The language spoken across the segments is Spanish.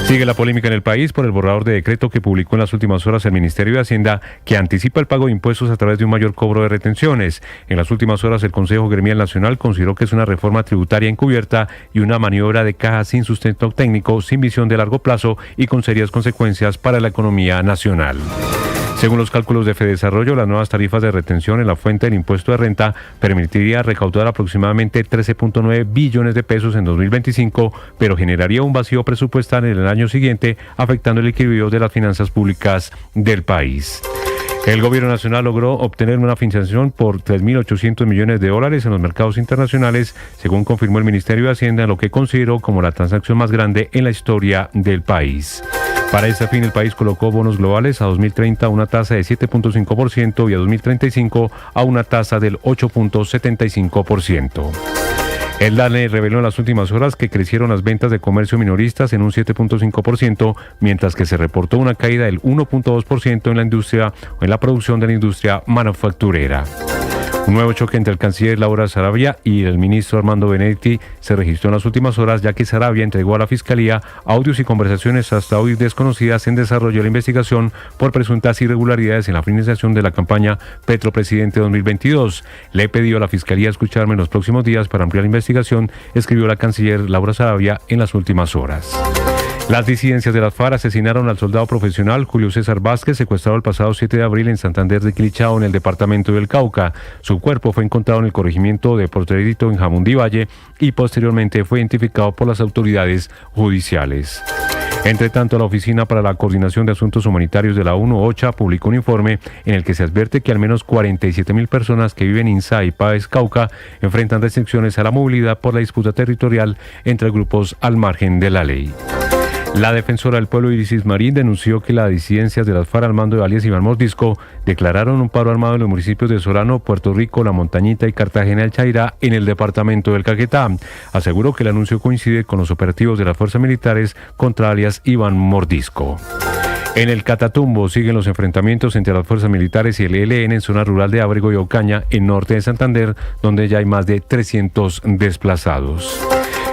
Sigue la polémica en el país por el borrador de decreto que publicó en las últimas horas el Ministerio de Hacienda, que anticipa el pago de impuestos a través de un mayor cobro de retenciones. En las últimas horas el Consejo Gremial Nacional consideró que es una reforma tributaria encubierta y una maniobra de caja sin sustento técnico, sin visión de largo plazo y con serias consecuencias para la economía nacional. Según los cálculos de Fedesarrollo, las nuevas tarifas de retención en la fuente del impuesto de renta permitiría recaudar aproximadamente 13.9 billones de pesos en 2025, pero generaría un vacío presupuestal en el año siguiente, afectando el equilibrio de las finanzas públicas del país. El gobierno nacional logró obtener una financiación por $3.800 millones en los mercados internacionales, según confirmó el Ministerio de Hacienda, lo que consideró como la transacción más grande en la historia del país. Para este fin, el país colocó bonos globales a 2030 a una tasa de 7.5% y a 2035 a una tasa del 8.75%. El DANE reveló en las últimas horas que crecieron las ventas de comercio minoristas en un 7.5%, mientras que se reportó una caída del 1.2% en la industria o en la producción de la industria manufacturera. Un nuevo choque entre el canciller Laura Sarabia y el ministro Armando Benedetti se registró en las últimas horas, ya que Sarabia entregó a la Fiscalía audios y conversaciones hasta hoy desconocidas en desarrollo de la investigación por presuntas irregularidades en la financiación de la campaña Petro Presidente 2022. Le pidió a la Fiscalía escucharme en los próximos días para ampliar la investigación, escribió la canciller Laura Sarabia en las últimas horas. Las disidencias de las FARC asesinaron al soldado profesional Julio César Vázquez, secuestrado el pasado 7 de abril en Santander de Quilichao, en el departamento del Cauca. Su cuerpo fue encontrado en el corregimiento de Porterito, en Jamundí-Valle, y posteriormente fue identificado por las autoridades judiciales. Entre tanto, la Oficina para la Coordinación de Asuntos Humanitarios de la ONU, OCHA, publicó un informe en el que se advierte que al menos 47,000 personas que viven en Insá y Páez, Cauca, enfrentan restricciones a la movilidad por la disputa territorial entre grupos al margen de la ley. La defensora del pueblo Iris Marín denunció que las disidencias de las FARC al mando de alias Iván Mordisco declararon un paro armado en los municipios de Sorano, Puerto Rico, La Montañita y Cartagena del Chairá, en el departamento del Caquetá. Aseguró que el anuncio coincide con los operativos de las fuerzas militares contra alias Iván Mordisco. En el Catatumbo siguen los enfrentamientos entre las fuerzas militares y el ELN en zona rural de Ábrego y Ocaña, en norte de Santander, donde ya hay más de 300 desplazados.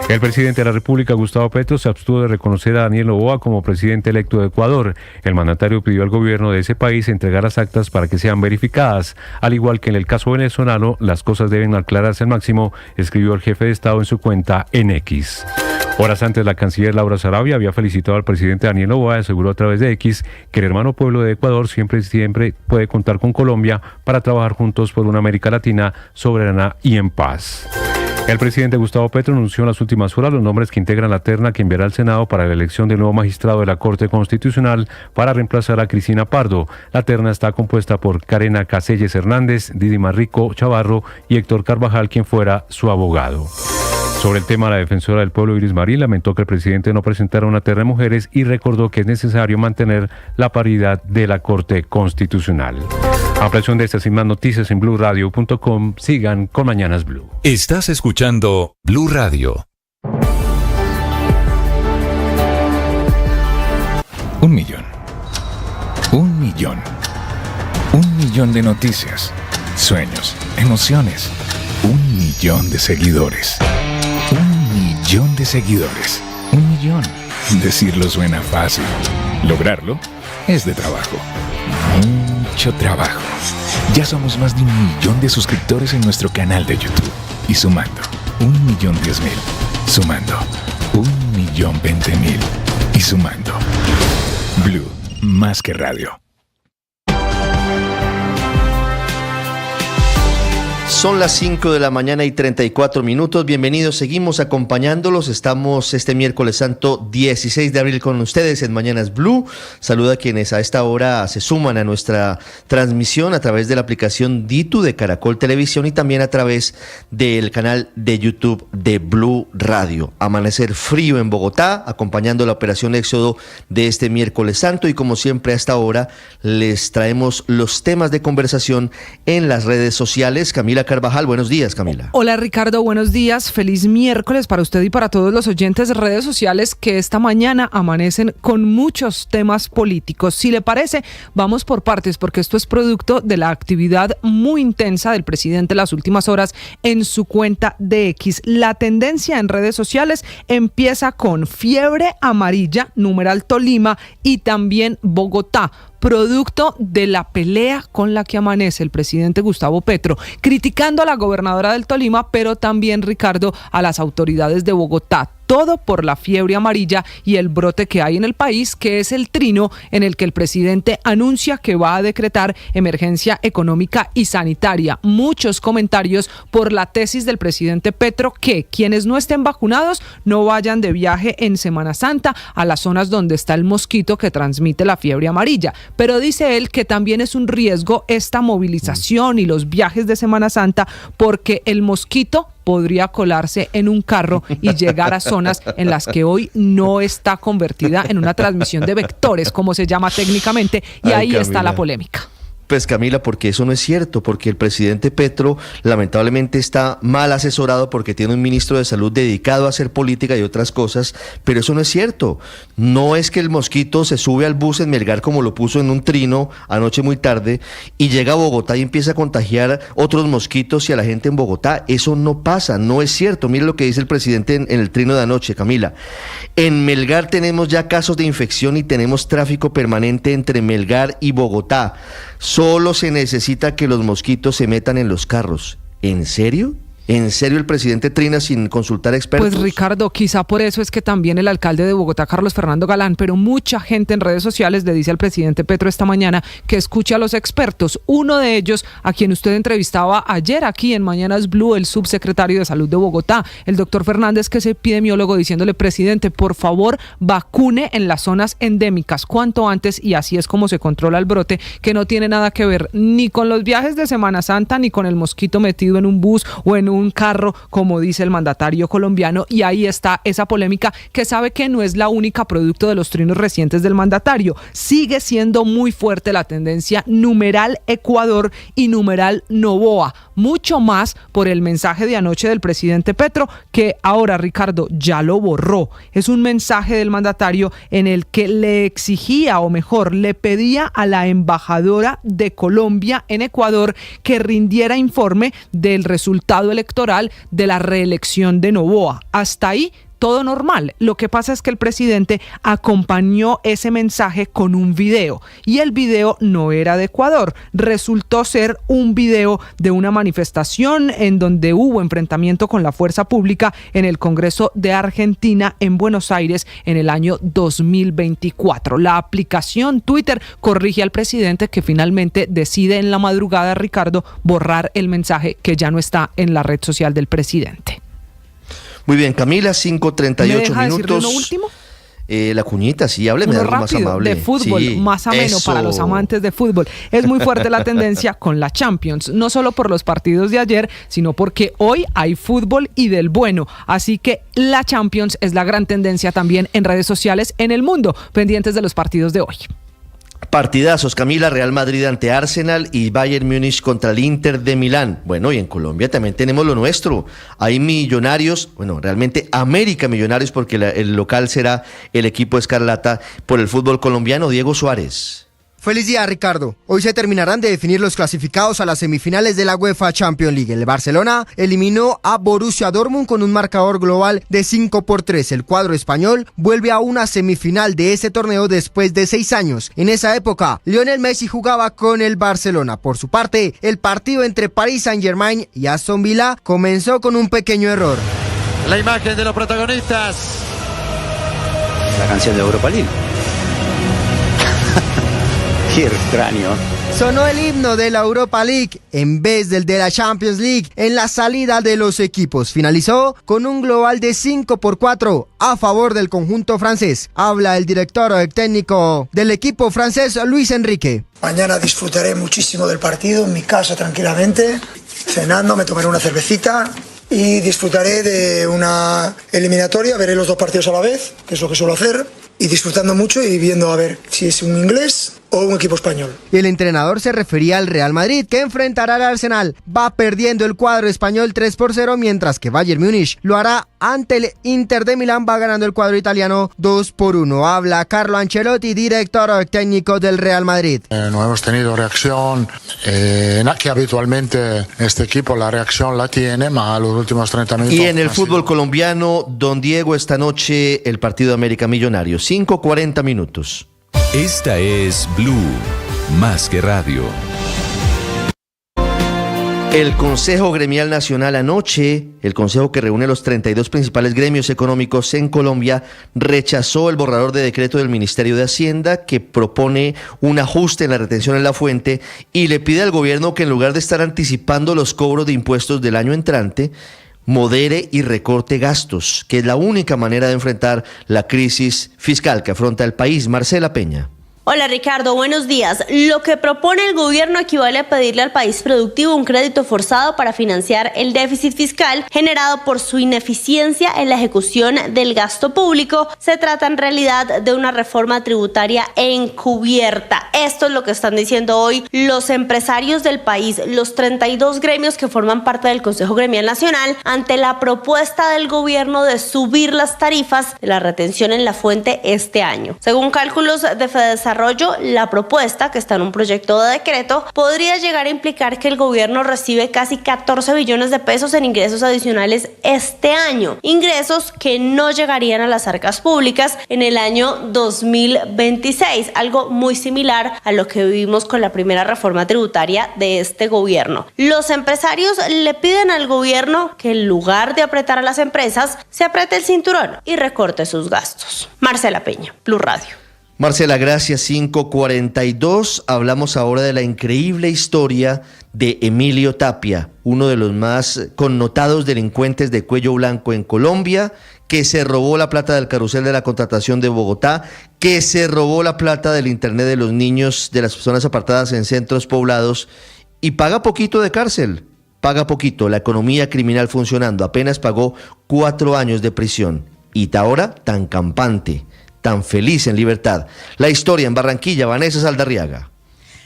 El presidente de la República, Gustavo Petro, se abstuvo de reconocer a Daniel Noboa como presidente electo de Ecuador. El mandatario pidió al gobierno de ese país entregar las actas para que sean verificadas. Al igual que en el caso venezolano, las cosas deben aclararse al máximo, escribió el jefe de Estado en su cuenta en X. Horas antes, la canciller Laura Sarabia había felicitado al presidente Daniel Noboa y aseguró a través de X que el hermano pueblo de Ecuador siempre puede contar con Colombia para trabajar juntos por una América Latina soberana y en paz. El presidente Gustavo Petro anunció en las últimas horas los nombres que integran la terna que enviará al Senado para la elección del nuevo magistrado de la Corte Constitucional para reemplazar a Cristina Pardo. La terna está compuesta por Karena Caselles Hernández, Didi Marrico Chavarro y Héctor Carvajal, quien fuera su abogado. Sobre el tema, la defensora del pueblo Iris Marín lamentó que el presidente no presentara una terna de mujeres y recordó que es necesario mantener la paridad de la Corte Constitucional. Ampliación de estas y más noticias en BluRadio.com. Sigan con Mañanas Blue. Estás escuchando Blue Radio. 1 millón. 1 millón. 1 millón de noticias, sueños, emociones. 1 millón de seguidores. 1 millón de seguidores. 1 millón. Decirlo suena fácil. Lograrlo es de trabajo. Mucho trabajo. Ya somos más de 1 millón de suscriptores en nuestro canal de YouTube. Y sumando, 1.010.000. Sumando, 1.020.000. Y sumando. Blue, más que radio. Son las 5 de la mañana y 34 minutos. Bienvenidos, seguimos acompañándolos. Estamos este miércoles santo 16 de abril con ustedes en Mañanas Blue. Saluda a quienes a esta hora se suman a nuestra transmisión a través de la aplicación Ditu de Caracol Televisión y también a través del canal de YouTube de Blue Radio. Amanecer frío en Bogotá, acompañando la operación Éxodo de este miércoles santo, y como siempre a esta hora les traemos los temas de conversación en las redes sociales. Camila Camila Carvajal. Buenos días, Camila. Hola Ricardo, buenos días. Feliz miércoles para usted y para todos los oyentes de redes sociales que esta mañana amanecen con muchos temas políticos. Si le parece, vamos por partes porque esto es producto de la actividad muy intensa del presidente las últimas horas en su cuenta de X. La tendencia en redes sociales empieza con fiebre amarilla, numeral Tolima y también Bogotá, producto de la pelea con la que amanece el presidente Gustavo Petro, criticando a la gobernadora del Tolima, pero también, Ricardo, a las autoridades de Bogotá. Todo por la fiebre amarilla y el brote que hay en el país, que es el trino en el que el presidente anuncia que va a decretar emergencia económica y sanitaria. Muchos comentarios por la tesis del presidente Petro que quienes no estén vacunados no vayan de viaje en Semana Santa a las zonas donde está el mosquito que transmite la fiebre amarilla. Pero dice él que también es un riesgo esta movilización y los viajes de Semana Santa porque el mosquito podría colarse en un carro y llegar a zonas en las que hoy no está convertida en una transmisión de vectores, como se llama técnicamente, y ahí Camila, está la polémica. Pues Camila, porque eso no es cierto, porque el presidente Petro lamentablemente está mal asesorado porque tiene un ministro de salud dedicado a hacer política y otras cosas, pero eso no es cierto. No es que el mosquito se sube al bus en Melgar como lo puso en un trino anoche muy tarde y llega a Bogotá y empieza a contagiar otros mosquitos y a la gente en Bogotá. Eso no pasa, no es cierto. Mire lo que dice el presidente en el trino de anoche, Camila. En Melgar tenemos ya casos de infección y tenemos tráfico permanente entre Melgar y Bogotá. Solo se necesita que los mosquitos se metan en los carros. ¿En serio? ¿En serio el presidente trina sin consultar expertos? Pues Ricardo, quizá por eso es que también el alcalde de Bogotá, Carlos Fernando Galán, pero mucha gente en redes sociales le dice al presidente Petro esta mañana que escuche a los expertos. Uno de ellos, a quien usted entrevistaba ayer aquí en Mañanas Blue, el subsecretario de Salud de Bogotá, el doctor Fernández, que es epidemiólogo, diciéndole, presidente, por favor, vacune en las zonas endémicas cuanto antes y así es como se controla el brote, que no tiene nada que ver ni con los viajes de Semana Santa ni con el mosquito metido en un bus o en un carro, como dice el mandatario colombiano, y ahí está esa polémica que sabe que no es la única producto de los trinos recientes del mandatario. Sigue siendo muy fuerte la tendencia numeral Ecuador y numeral Novoa, mucho más por el mensaje de anoche del presidente Petro, que ahora, Ricardo, ya lo borró. Es un mensaje del mandatario en el que le exigía, o mejor, le pedía a la embajadora de Colombia en Ecuador que rindiera informe del resultado electoral de la reelección de Novoa. Hasta ahí todo normal. Lo que pasa es que el presidente acompañó ese mensaje con un video y el video no era de Ecuador. Resultó ser un video de una manifestación en donde hubo enfrentamiento con la fuerza pública en el Congreso de Argentina en Buenos Aires en el año 2024. La aplicación Twitter corrige al presidente que finalmente decide en la madrugada, Ricardo, borrar el mensaje que ya no está en la red social del presidente. Muy bien, Camila, 5:38 ¿Me deja minutos. decirle uno último? La cuñita, sí, hábleme de algo más amable. De fútbol, sí, más ameno eso. para los amantes de fútbol. Es muy fuerte la tendencia con la Champions, no solo por los partidos de ayer, sino porque hoy hay fútbol y del bueno. Así que la Champions es la gran tendencia también en redes sociales en el mundo, pendientes de los partidos de hoy. Partidazos, Camila, Real Madrid ante Arsenal y Bayern Múnich contra el Inter de Milán. Bueno, y en Colombia también tenemos lo nuestro. Hay Millonarios, bueno, realmente América Millonarios, porque el local será el equipo Escarlata por el fútbol colombiano. Diego Suárez. Feliz día, Ricardo. Hoy se terminarán de definir los clasificados a las semifinales de la UEFA Champions League. El Barcelona eliminó a Borussia Dortmund con un marcador global de 5-3. El cuadro español vuelve a una semifinal de ese torneo después de 6 años. En esa época, Lionel Messi jugaba con el Barcelona. Por su parte, el partido entre Paris Saint-Germain y Aston Villa comenzó con un pequeño error. La imagen de los protagonistas. La canción de Europa League. Qué extraño. Sonó el himno de la Europa League en vez del de la Champions League en la salida de los equipos. Finalizó con un global de 5-4 a favor del conjunto francés. Habla el director técnico del equipo francés, Luis Enrique. Mañana disfrutaré muchísimo del partido en mi casa tranquilamente, cenando, me tomaré una cervecita y disfrutaré de una eliminatoria. Veré los dos partidos a la vez, que es lo que suelo hacer. y disfrutando mucho y viendo a ver si es un inglés o un equipo español. El entrenador se refería al Real Madrid, que enfrentará al Arsenal. Va perdiendo el cuadro español 3-0, mientras que Bayern Múnich lo hará ante el Inter de Milán. Va ganando el cuadro italiano 2-1. Habla Carlo Ancelotti, director técnico del Real Madrid. No hemos tenido reacción, que habitualmente este equipo la reacción la tiene, pero a los últimos 30 minutos... Y en el fútbol colombiano, don Diego, esta noche el partido de América Millonarios, 5:40 minutos. Esta es Blue, más que radio. El Consejo Gremial Nacional anoche, el consejo que reúne los 32 principales gremios económicos en Colombia, rechazó el borrador de decreto del Ministerio de Hacienda que propone un ajuste en la retención en la fuente y le pide al gobierno que en lugar de estar anticipando los cobros de impuestos del año entrante, modere y recorte gastos, que es la única manera de enfrentar la crisis fiscal que afronta el país. Marcela Peña. Hola Ricardo, buenos días. Lo que propone el gobierno equivale a pedirle al país productivo un crédito forzado para financiar el déficit fiscal generado por su ineficiencia en la ejecución del gasto público. Se trata en realidad de una reforma tributaria encubierta. Esto es lo que están diciendo hoy los empresarios del país, los 32 gremios que forman parte del Consejo Gremial Nacional, ante la propuesta del gobierno de subir las tarifas de la retención en la fuente este año. Según cálculos de Fedesarrollo, la propuesta, que está en un proyecto de decreto, podría llegar a implicar que el gobierno recibe casi 14 billones de pesos en ingresos adicionales este año, ingresos que no llegarían a las arcas públicas en el año 2026, algo muy similar a lo que vivimos con la primera reforma tributaria de este gobierno. Los empresarios le piden al gobierno que en lugar de apretar a las empresas, se apriete el cinturón y recorte sus gastos. Marcela Peña, Blue Radio. Marcela, gracias. 5:42. Hablamos ahora de la increíble historia de Emilio Tapia, uno de los más connotados delincuentes de cuello blanco en Colombia, que se robó la plata del carrusel de la contratación de Bogotá, que se robó la plata del internet de los niños de las personas apartadas en centros poblados y paga poquito de cárcel. Paga poquito, la economía criminal funcionando. Apenas pagó 4 años de prisión. Y ahora tan campante, tan feliz en libertad. La historia en Barranquilla, Vanessa Saldarriaga.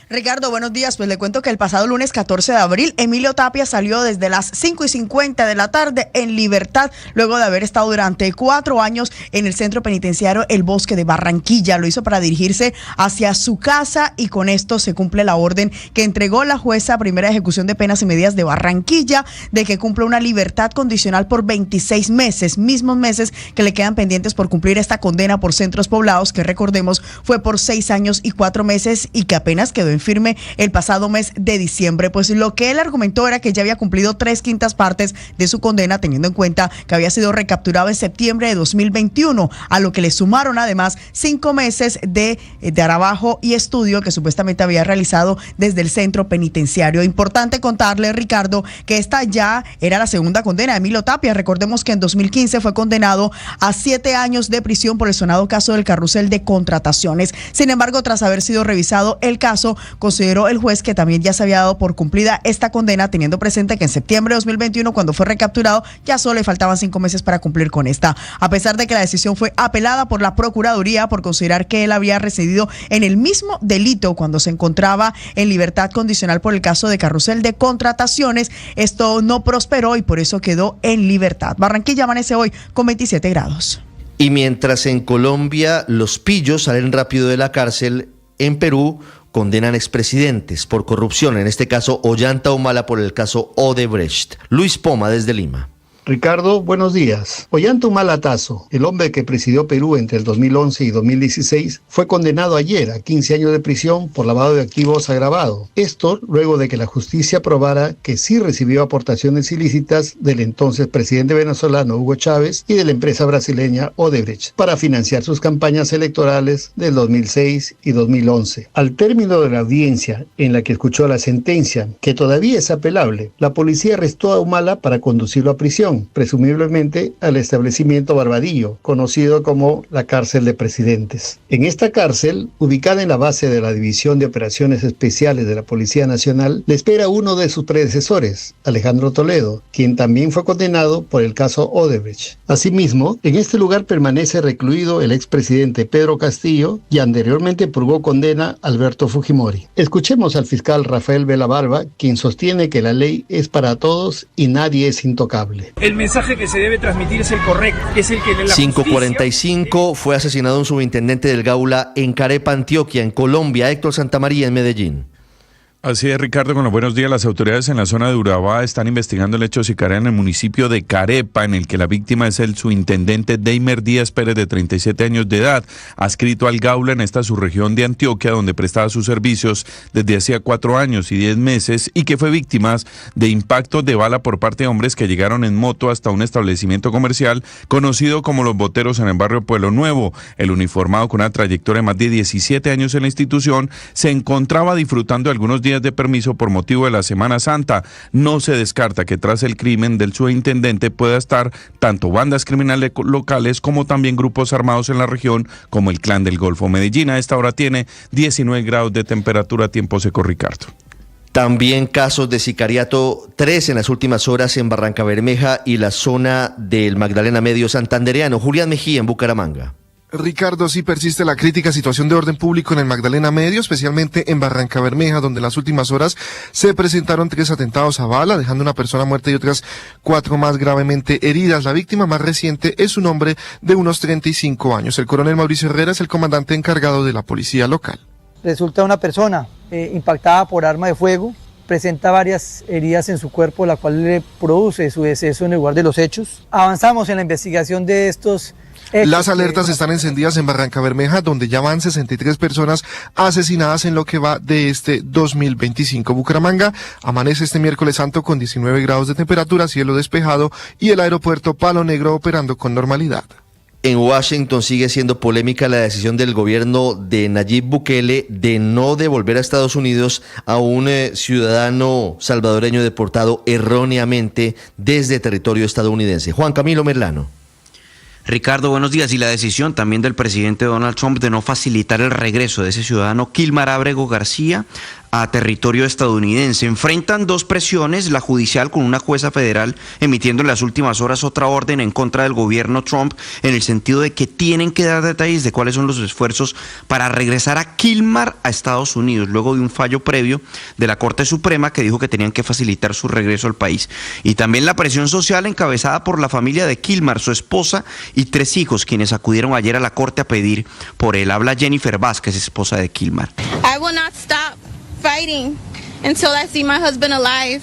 Ricardo, buenos días. Pues le cuento que el pasado lunes 14 de abril, Emilio Tapia salió desde las 5:50 de la tarde en libertad, luego de haber estado durante 4 años en el centro penitenciario El Bosque de Barranquilla. Lo hizo para dirigirse hacia su casa y con esto se cumple la orden que entregó la jueza primera de ejecución de penas y medidas de Barranquilla de que cumpla una libertad condicional por 26 meses, mismos meses que le quedan pendientes por cumplir esta condena por centros poblados, que recordemos fue por 6 años y 4 meses y que apenas quedó en firme el pasado mes de diciembre. Pues lo que él argumentó era que ya había cumplido 3/5 partes de su condena, teniendo en cuenta que había sido recapturado en septiembre de 2021, a lo que le sumaron además 5 meses de trabajo y estudio que supuestamente había realizado desde el centro penitenciario. Importante contarle, Ricardo, que esta ya era la segunda condena de Emilio Tapia. Recordemos que en 2015 fue condenado a 7 años de prisión por el sonado caso del carrusel de contrataciones. Sin embargo, tras haber sido revisado el caso, consideró el juez que también ya se había dado por cumplida esta condena, teniendo presente que en septiembre de 2021, cuando fue recapturado, ya solo le faltaban 5 meses para cumplir con esta. A pesar de que la decisión fue apelada por la Procuraduría por considerar que él había residido en el mismo delito cuando se encontraba en libertad condicional por el caso de carrusel de contrataciones, esto no prosperó y por eso quedó en libertad. Barranquilla amanece hoy con 27 grados. Y mientras en Colombia los pillos salen rápido de la cárcel, en Perú condenan expresidentes por corrupción, en este caso Ollanta Humala por el caso Odebrecht. Luis Poma desde Lima. Ricardo, buenos días. Ollanta Humala Tazo, el hombre que presidió Perú entre el 2011 y 2016, fue condenado ayer a 15 años de prisión por lavado de activos agravado. Esto luego de que la justicia probara que sí recibió aportaciones ilícitas del entonces presidente venezolano Hugo Chávez y de la empresa brasileña Odebrecht para financiar sus campañas electorales del 2006 y 2011. Al término de la audiencia en la que escuchó la sentencia, que todavía es apelable, la policía arrestó a Humala para conducirlo a prisión. prisión, presumiblemente al establecimiento Barbadillo, conocido como la cárcel de presidentes. En esta cárcel, ubicada en la base de la División de Operaciones Especiales de la Policía Nacional, le espera uno de sus predecesores, Alejandro Toledo, quien también fue condenado por el caso Odebrecht. Asimismo, en este lugar permanece recluido el expresidente Pedro Castillo y anteriormente purgó condena Alberto Fujimori. Escuchemos al fiscal Rafael Vela Barba, quien sostiene que la ley es para todos y nadie es intocable. El mensaje que se debe transmitir es el correcto, es el que en la 5:45 fue asesinado un subintendente del Gaula en Carepa, Antioquia, en Colombia. Héctor Santamaría en Medellín. Así es, Ricardo, con los buenos días. Las autoridades en la zona de Urabá están investigando el hecho sicario en el municipio de Carepa, en el que la víctima es el subintendente Deimer Díaz Pérez, de 37 años de edad, adscrito al Gaula en esta subregión de Antioquia, donde prestaba sus servicios desde hacía 4 años y 10 meses, y que fue víctima de impactos de bala por parte de hombres que llegaron en moto hasta un establecimiento comercial conocido como Los Boteros en el barrio Pueblo Nuevo. El uniformado, con una trayectoria de más de 17 años en la institución, se encontraba disfrutando algunos días de permiso por motivo de la Semana Santa. No se descarta que tras el crimen del subintendente pueda estar tanto bandas criminales locales como también grupos armados en la región, como el Clan del Golfo. Medellín a esta hora tiene 19 grados de temperatura, tiempo seco, Ricardo. También casos de sicariato, 3 en las últimas horas en Barrancabermeja y la zona del Magdalena Medio santandereano. Julián Mejía en Bucaramanga. Ricardo, sí persiste la crítica situación de orden público en el Magdalena Medio, especialmente en Barrancabermeja, donde en las últimas horas se presentaron 3 atentados a bala, dejando una persona muerta y otras 4 más gravemente heridas. La víctima más reciente es un hombre de unos 35 años. El coronel Mauricio Herrera es el comandante encargado de la policía local. Resulta una persona impactada por arma de fuego, presenta varias heridas en su cuerpo, la cual le produce su deceso en el lugar de los hechos. Avanzamos en la investigación de estos hechos. Las alertas están encendidas en Barrancabermeja, donde ya van 63 personas asesinadas en lo que va de este 2025. Bucaramanga amanece este miércoles santo con 19 grados de temperatura, cielo despejado y el aeropuerto Palo Negro operando con normalidad. En Washington sigue siendo polémica la decisión del gobierno de Nayib Bukele de no devolver a Estados Unidos a un ciudadano salvadoreño deportado erróneamente desde territorio estadounidense. Juan Camilo Merlano. Ricardo, buenos días. Y la decisión también del presidente Donald Trump de no facilitar el regreso de ese ciudadano Kilmar Abrego García a territorio estadounidense. Enfrentan 2 presiones, la judicial con una jueza federal emitiendo en las últimas horas otra orden en contra del gobierno Trump, en el sentido de que tienen que dar detalles de cuáles son los esfuerzos para regresar a Kilmar a Estados Unidos, luego de un fallo previo de la Corte Suprema que dijo que tenían que facilitar su regreso al país. Y también la presión social encabezada por la familia de Kilmar, su esposa y 3 hijos, quienes acudieron ayer a la corte a pedir por él. Habla Jennifer Vázquez, esposa de Kilmar. I will not stop fighting until I see my husband alive.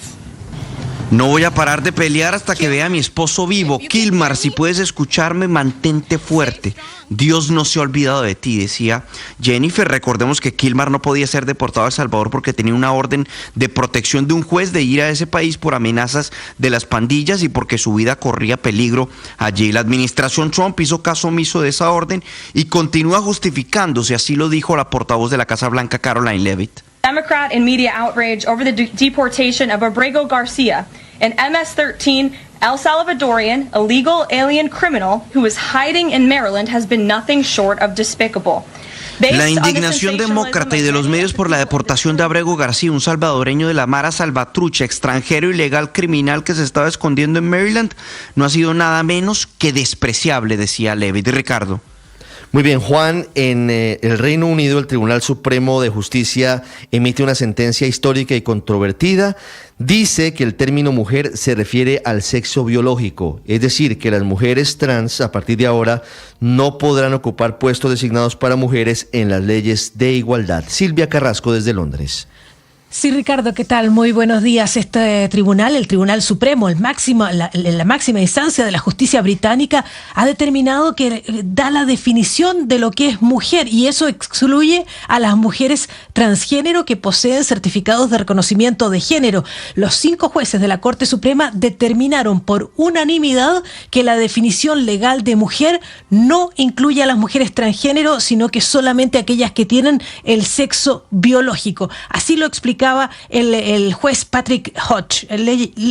No voy a parar de pelear hasta que vea a mi esposo vivo. Kilmar, si puedes escucharme, mantente fuerte. Dios no se ha olvidado de ti, decía Jennifer. Recordemos que Kilmar no podía ser deportado a El Salvador porque tenía una orden de protección de un juez de ir a ese país por amenazas de las pandillas y porque su vida corría peligro allí. La administración Trump hizo caso omiso de esa orden y continúa justificándose, así lo dijo la portavoz de la Casa Blanca, Caroline Leavitt. Democrat and media outrage over the deportation of Abrego Garcia, an MS-13 El Salvadorian illegal alien criminal who was hiding in Maryland, has been nothing short of despicable. La indignación demócrata y de los medios por la deportación de Abrego García, un salvadoreño de la Mara Salvatrucha, extranjero ilegal criminal que se estaba escondiendo en Maryland, no ha sido nada menos que despreciable, decía Leavitt. Ricardo. Muy bien, Juan, en el Reino Unido el Tribunal Supremo de Justicia emite una sentencia histórica y controvertida. Dice que el término mujer se refiere al sexo biológico, es decir, que las mujeres trans a partir de ahora no podrán ocupar puestos designados para mujeres en las leyes de igualdad. Silvia Carrasco desde Londres. Sí, Ricardo, ¿qué tal? Muy buenos días. Este tribunal, el Tribunal Supremo, la máxima instancia de la justicia británica, ha determinado que da la definición de lo que es mujer y eso excluye a las mujeres transgénero que poseen certificados de reconocimiento de género. Los 5 jueces de la Corte Suprema determinaron por unanimidad que la definición legal de mujer no incluye a las mujeres transgénero, sino que solamente aquellas que tienen el sexo biológico. Así lo explica explicaba el juez Patrick Hodge.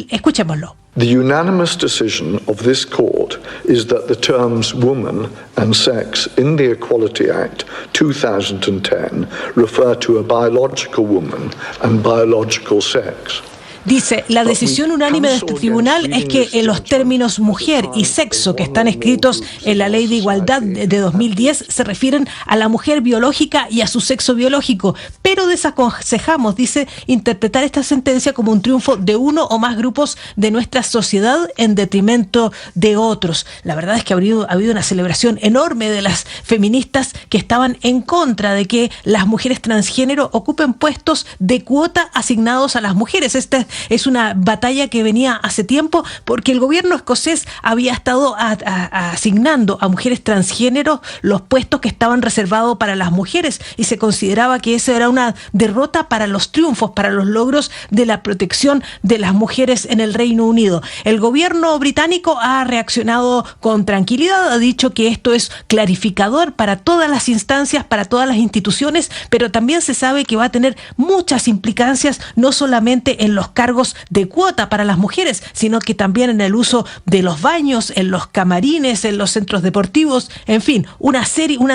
Escuchémoslo. The unanimous decision of this court is that the terms woman and sex in the Equality Act 2010 refer to a biological woman and biological sex. Dice, la decisión unánime de este tribunal es que los términos mujer y sexo que están escritos en la Ley de Igualdad de 2010 se refieren a la mujer biológica y a su sexo biológico, pero desaconsejamos, dice, interpretar esta sentencia como un triunfo de uno o más grupos de nuestra sociedad en detrimento de otros. La verdad es que ha habido una celebración enorme de las feministas que estaban en contra de que las mujeres transgénero ocupen puestos de cuota asignados a las mujeres. Esta es una batalla que venía hace tiempo porque el gobierno escocés había estado asignando a mujeres transgénero los puestos que estaban reservados para las mujeres y se consideraba que eso era una derrota para los triunfos, para los logros de la protección de las mujeres en el Reino Unido. El gobierno británico ha reaccionado con tranquilidad, ha dicho que esto es clarificador para todas las instancias, para todas las instituciones, pero también se sabe que va a tener muchas implicancias, no solamente en los cargos de cuota para las mujeres, sino que también en el uso de los baños, en los camarines, en los centros deportivos, en fin, una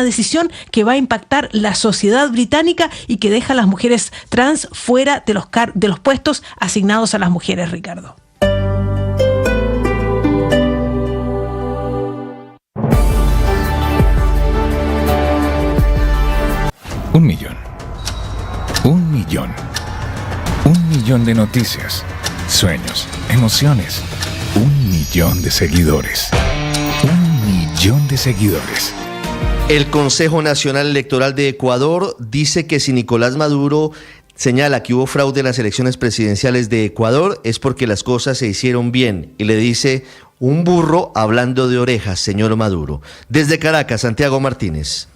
decisión que va a impactar la sociedad británica y que deja a las mujeres trans fuera de los puestos asignados a las mujeres, Ricardo. Un millón. Un millón de noticias, sueños, emociones. 1 millón de seguidores. 1 millón de seguidores. El Consejo Nacional Electoral de Ecuador dice que si Nicolás Maduro señala que hubo fraude en las elecciones presidenciales de Ecuador es porque las cosas se hicieron bien y le dice un burro hablando de orejas, señor Maduro. Desde Caracas, Santiago Martínez.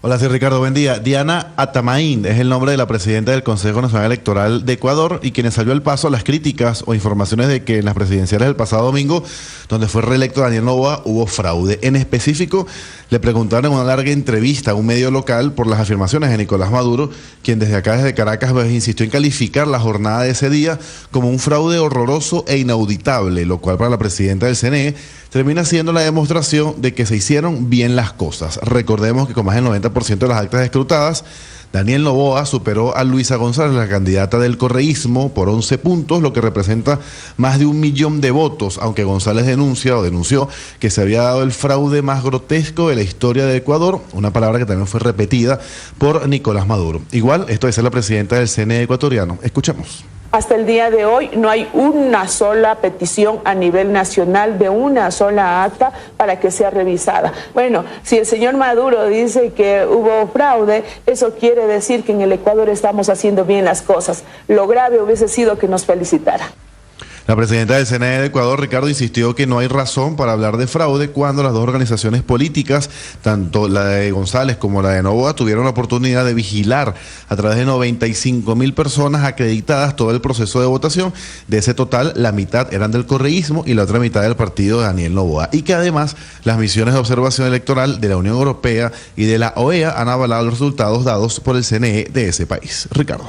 Hola, soy Ricardo, buen día. Diana Atamaín es el nombre de la presidenta del Consejo Nacional Electoral de Ecuador y quien salió al paso a las críticas o informaciones de que en las presidenciales del pasado domingo, donde fue reelecto Daniel Noboa, hubo fraude. En específico, le preguntaron en una larga entrevista a un medio local por las afirmaciones de Nicolás Maduro, quien desde Caracas, insistió en calificar la jornada de ese día como un fraude horroroso e inauditable, lo cual para la presidenta del CNE termina siendo la demostración de que se hicieron bien las cosas. Recordemos que con más del 90% de las actas escrutadas, Daniel Noboa superó a Luisa González, la candidata del correísmo, por 11 puntos, lo que representa más de 1 millón de votos, aunque González denunció que se había dado el fraude más grotesco de la historia de Ecuador, una palabra que también fue repetida por Nicolás Maduro. Igual, esto es la presidenta del CNE ecuatoriano. Escuchemos. Hasta el día de hoy no hay una sola petición a nivel nacional de una sola acta para que sea revisada. Bueno, si el señor Maduro dice que hubo fraude, eso quiere decir que en el Ecuador estamos haciendo bien las cosas. Lo grave hubiese sido que nos felicitara. La presidenta del CNE de Ecuador, Ricardo, insistió que no hay razón para hablar de fraude cuando las dos organizaciones políticas, tanto la de González como la de Noboa, tuvieron la oportunidad de vigilar a través de 95,000 personas acreditadas todo el proceso de votación. De ese total, la mitad eran del correísmo y la otra mitad del partido de Daniel Noboa. Y que además las misiones de observación electoral de la Unión Europea y de la OEA han avalado los resultados dados por el CNE de ese país. Ricardo.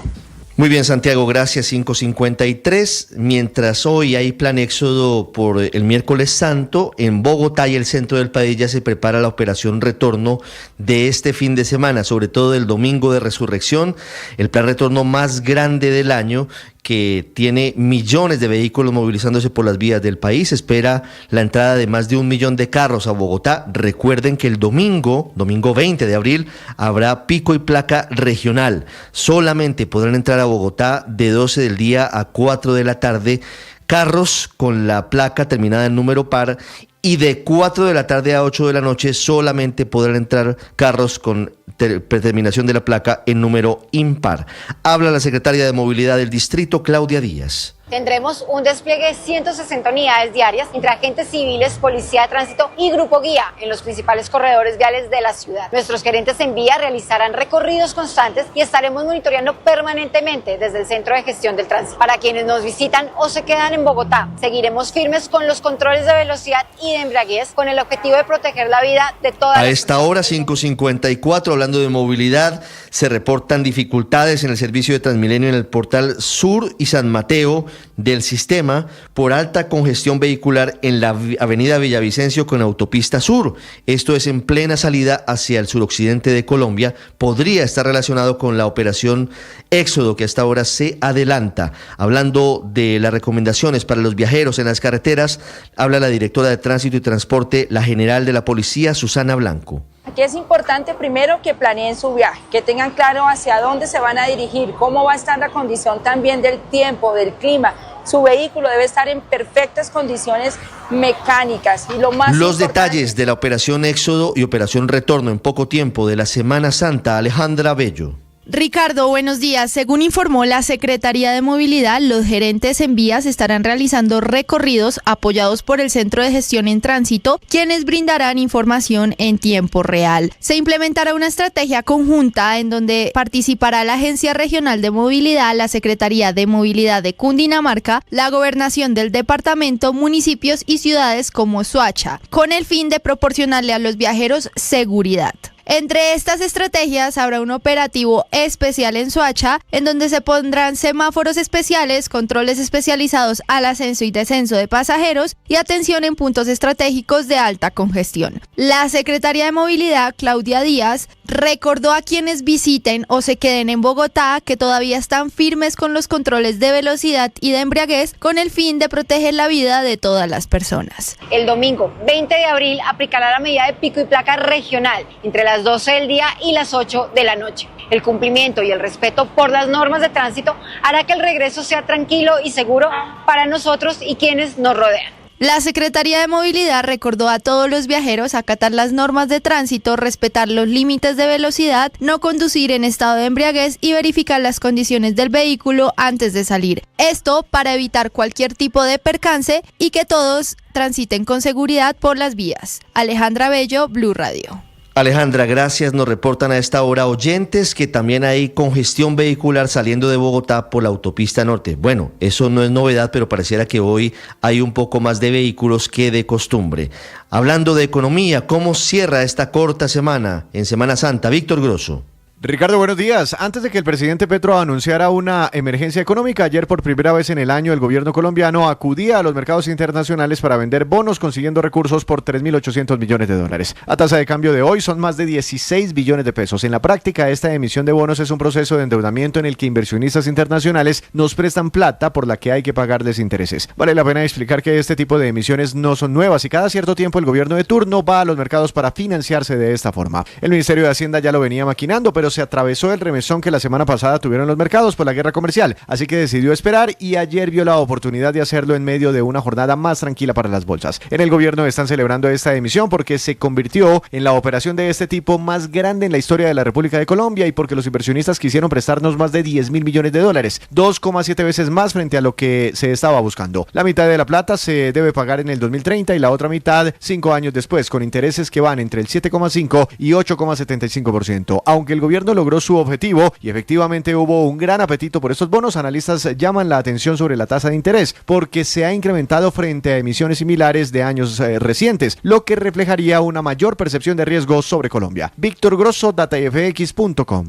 Muy bien, Santiago, gracias. 5:53. Mientras hoy hay plan éxodo por el miércoles santo, en Bogotá y el centro del país ya se prepara la operación retorno de este fin de semana, sobre todo el domingo de resurrección, el plan retorno más grande del año, que tiene millones de vehículos movilizándose por las vías del país. Espera la entrada de más de 1 millón de carros a Bogotá. Recuerden que el domingo 20 de abril, habrá pico y placa regional. Solamente podrán entrar a Bogotá de 12 del día a 4 de la tarde carros con la placa terminada en número par, y de 4 de la tarde a 8 de la noche solamente podrán entrar carros con terminación de la placa en número impar. Habla la secretaria de Movilidad del distrito, Claudia Díaz. Tendremos un despliegue de 160 unidades diarias entre agentes civiles, policía de tránsito y grupo guía en los principales corredores viales de la ciudad. Nuestros gerentes en vía realizarán recorridos constantes y estaremos monitoreando permanentemente desde el Centro de Gestión del Tránsito. Para quienes nos visitan o se quedan en Bogotá, seguiremos firmes con los controles de velocidad y de embriaguez con el objetivo de proteger la vida de todas. A esta hora, 5:54, hablando de movilidad, se reportan dificultades en el servicio de Transmilenio en el Portal Sur y San Mateo del sistema por alta congestión vehicular en la avenida Villavicencio con autopista sur. Esto es en plena salida hacia el suroccidente de Colombia. Podría estar relacionado con la operación Éxodo, que hasta ahora se adelanta. Hablando de las recomendaciones para los viajeros en las carreteras, habla la directora de Tránsito y Transporte, la general de la Policía, Susana Blanco. Aquí es importante primero que planeen su viaje, que tengan claro hacia dónde se van a dirigir, cómo va a estar la condición también del tiempo, del clima. Su vehículo debe estar en perfectas condiciones mecánicas. Y los detalles de la operación Éxodo y operación Retorno en poco tiempo de la Semana Santa, Alejandra Bello. Ricardo, buenos días. Según informó la Secretaría de Movilidad, los gerentes en vías estarán realizando recorridos apoyados por el Centro de Gestión en Tránsito, quienes brindarán información en tiempo real. Se implementará una estrategia conjunta en donde participará la Agencia Regional de Movilidad, la Secretaría de Movilidad de Cundinamarca, la Gobernación del departamento, municipios y ciudades como Soacha, con el fin de proporcionarle a los viajeros seguridad. Entre estas estrategias habrá un operativo especial en Soacha, en donde se pondrán semáforos especiales, controles especializados al ascenso y descenso de pasajeros y atención en puntos estratégicos de alta congestión. La Secretaría de Movilidad, Claudia Díaz, recordó a quienes visiten o se queden en Bogotá que todavía están firmes con los controles de velocidad y de embriaguez con el fin de proteger la vida de todas las personas. El domingo 20 de abril aplicará la medida de pico y placa regional entre las 12 del día y las 8 de la noche. El cumplimiento y el respeto por las normas de tránsito hará que el regreso sea tranquilo y seguro para nosotros y quienes nos rodean. La Secretaría de Movilidad recordó a todos los viajeros acatar las normas de tránsito, respetar los límites de velocidad, no conducir en estado de embriaguez y verificar las condiciones del vehículo antes de salir. Esto para evitar cualquier tipo de percance y que todos transiten con seguridad por las vías. Alejandra Bello, Blue Radio. Alejandra, gracias. Nos reportan a esta hora oyentes que también hay congestión vehicular saliendo de Bogotá por la autopista norte. Bueno, eso no es novedad, pero pareciera que hoy hay un poco más de vehículos que de costumbre. Hablando de economía, ¿cómo cierra esta corta semana en Semana Santa? Víctor Grosso. Ricardo, buenos días. Antes de que el presidente Petro anunciara una emergencia económica, ayer por primera vez en el año el gobierno colombiano acudía a los mercados internacionales para vender bonos consiguiendo recursos por 3.800 millones de dólares. A tasa de cambio de hoy son más de 16 billones de pesos. En la práctica, esta emisión de bonos es un proceso de endeudamiento en el que inversionistas internacionales nos prestan plata por la que hay que pagarles intereses. Vale la pena explicar que este tipo de emisiones no son nuevas y cada cierto tiempo el gobierno de turno va a los mercados para financiarse de esta forma. El Ministerio de Hacienda ya lo venía maquinando, pero se atravesó el remesón que la semana pasada tuvieron los mercados por la guerra comercial, así que decidió esperar y ayer vio la oportunidad de hacerlo en medio de una jornada más tranquila para las bolsas. En el gobierno están celebrando esta emisión porque se convirtió en la operación de este tipo más grande en la historia de la República de Colombia y porque los inversionistas quisieron prestarnos más de 10.000 millones de dólares, 2,7 veces más frente a lo que se estaba buscando. La mitad de la plata se debe pagar en el 2030 y la otra mitad 5 años después, con intereses que van entre el 7,5 y 8,75%. Aunque el gobierno logró su objetivo y efectivamente hubo un gran apetito por estos bonos, analistas llaman la atención sobre la tasa de interés porque se ha incrementado frente a emisiones similares de años recientes, lo que reflejaría una mayor percepción de riesgo sobre Colombia. Víctor Grosso, datafx.com.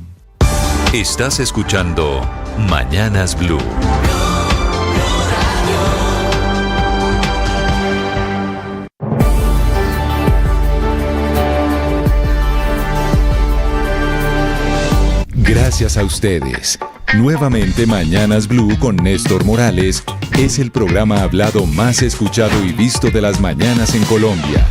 Estás escuchando Mañanas Blue. Gracias a ustedes. Nuevamente Mañanas Blue con Néstor Morales es el programa hablado más escuchado y visto de las mañanas en Colombia.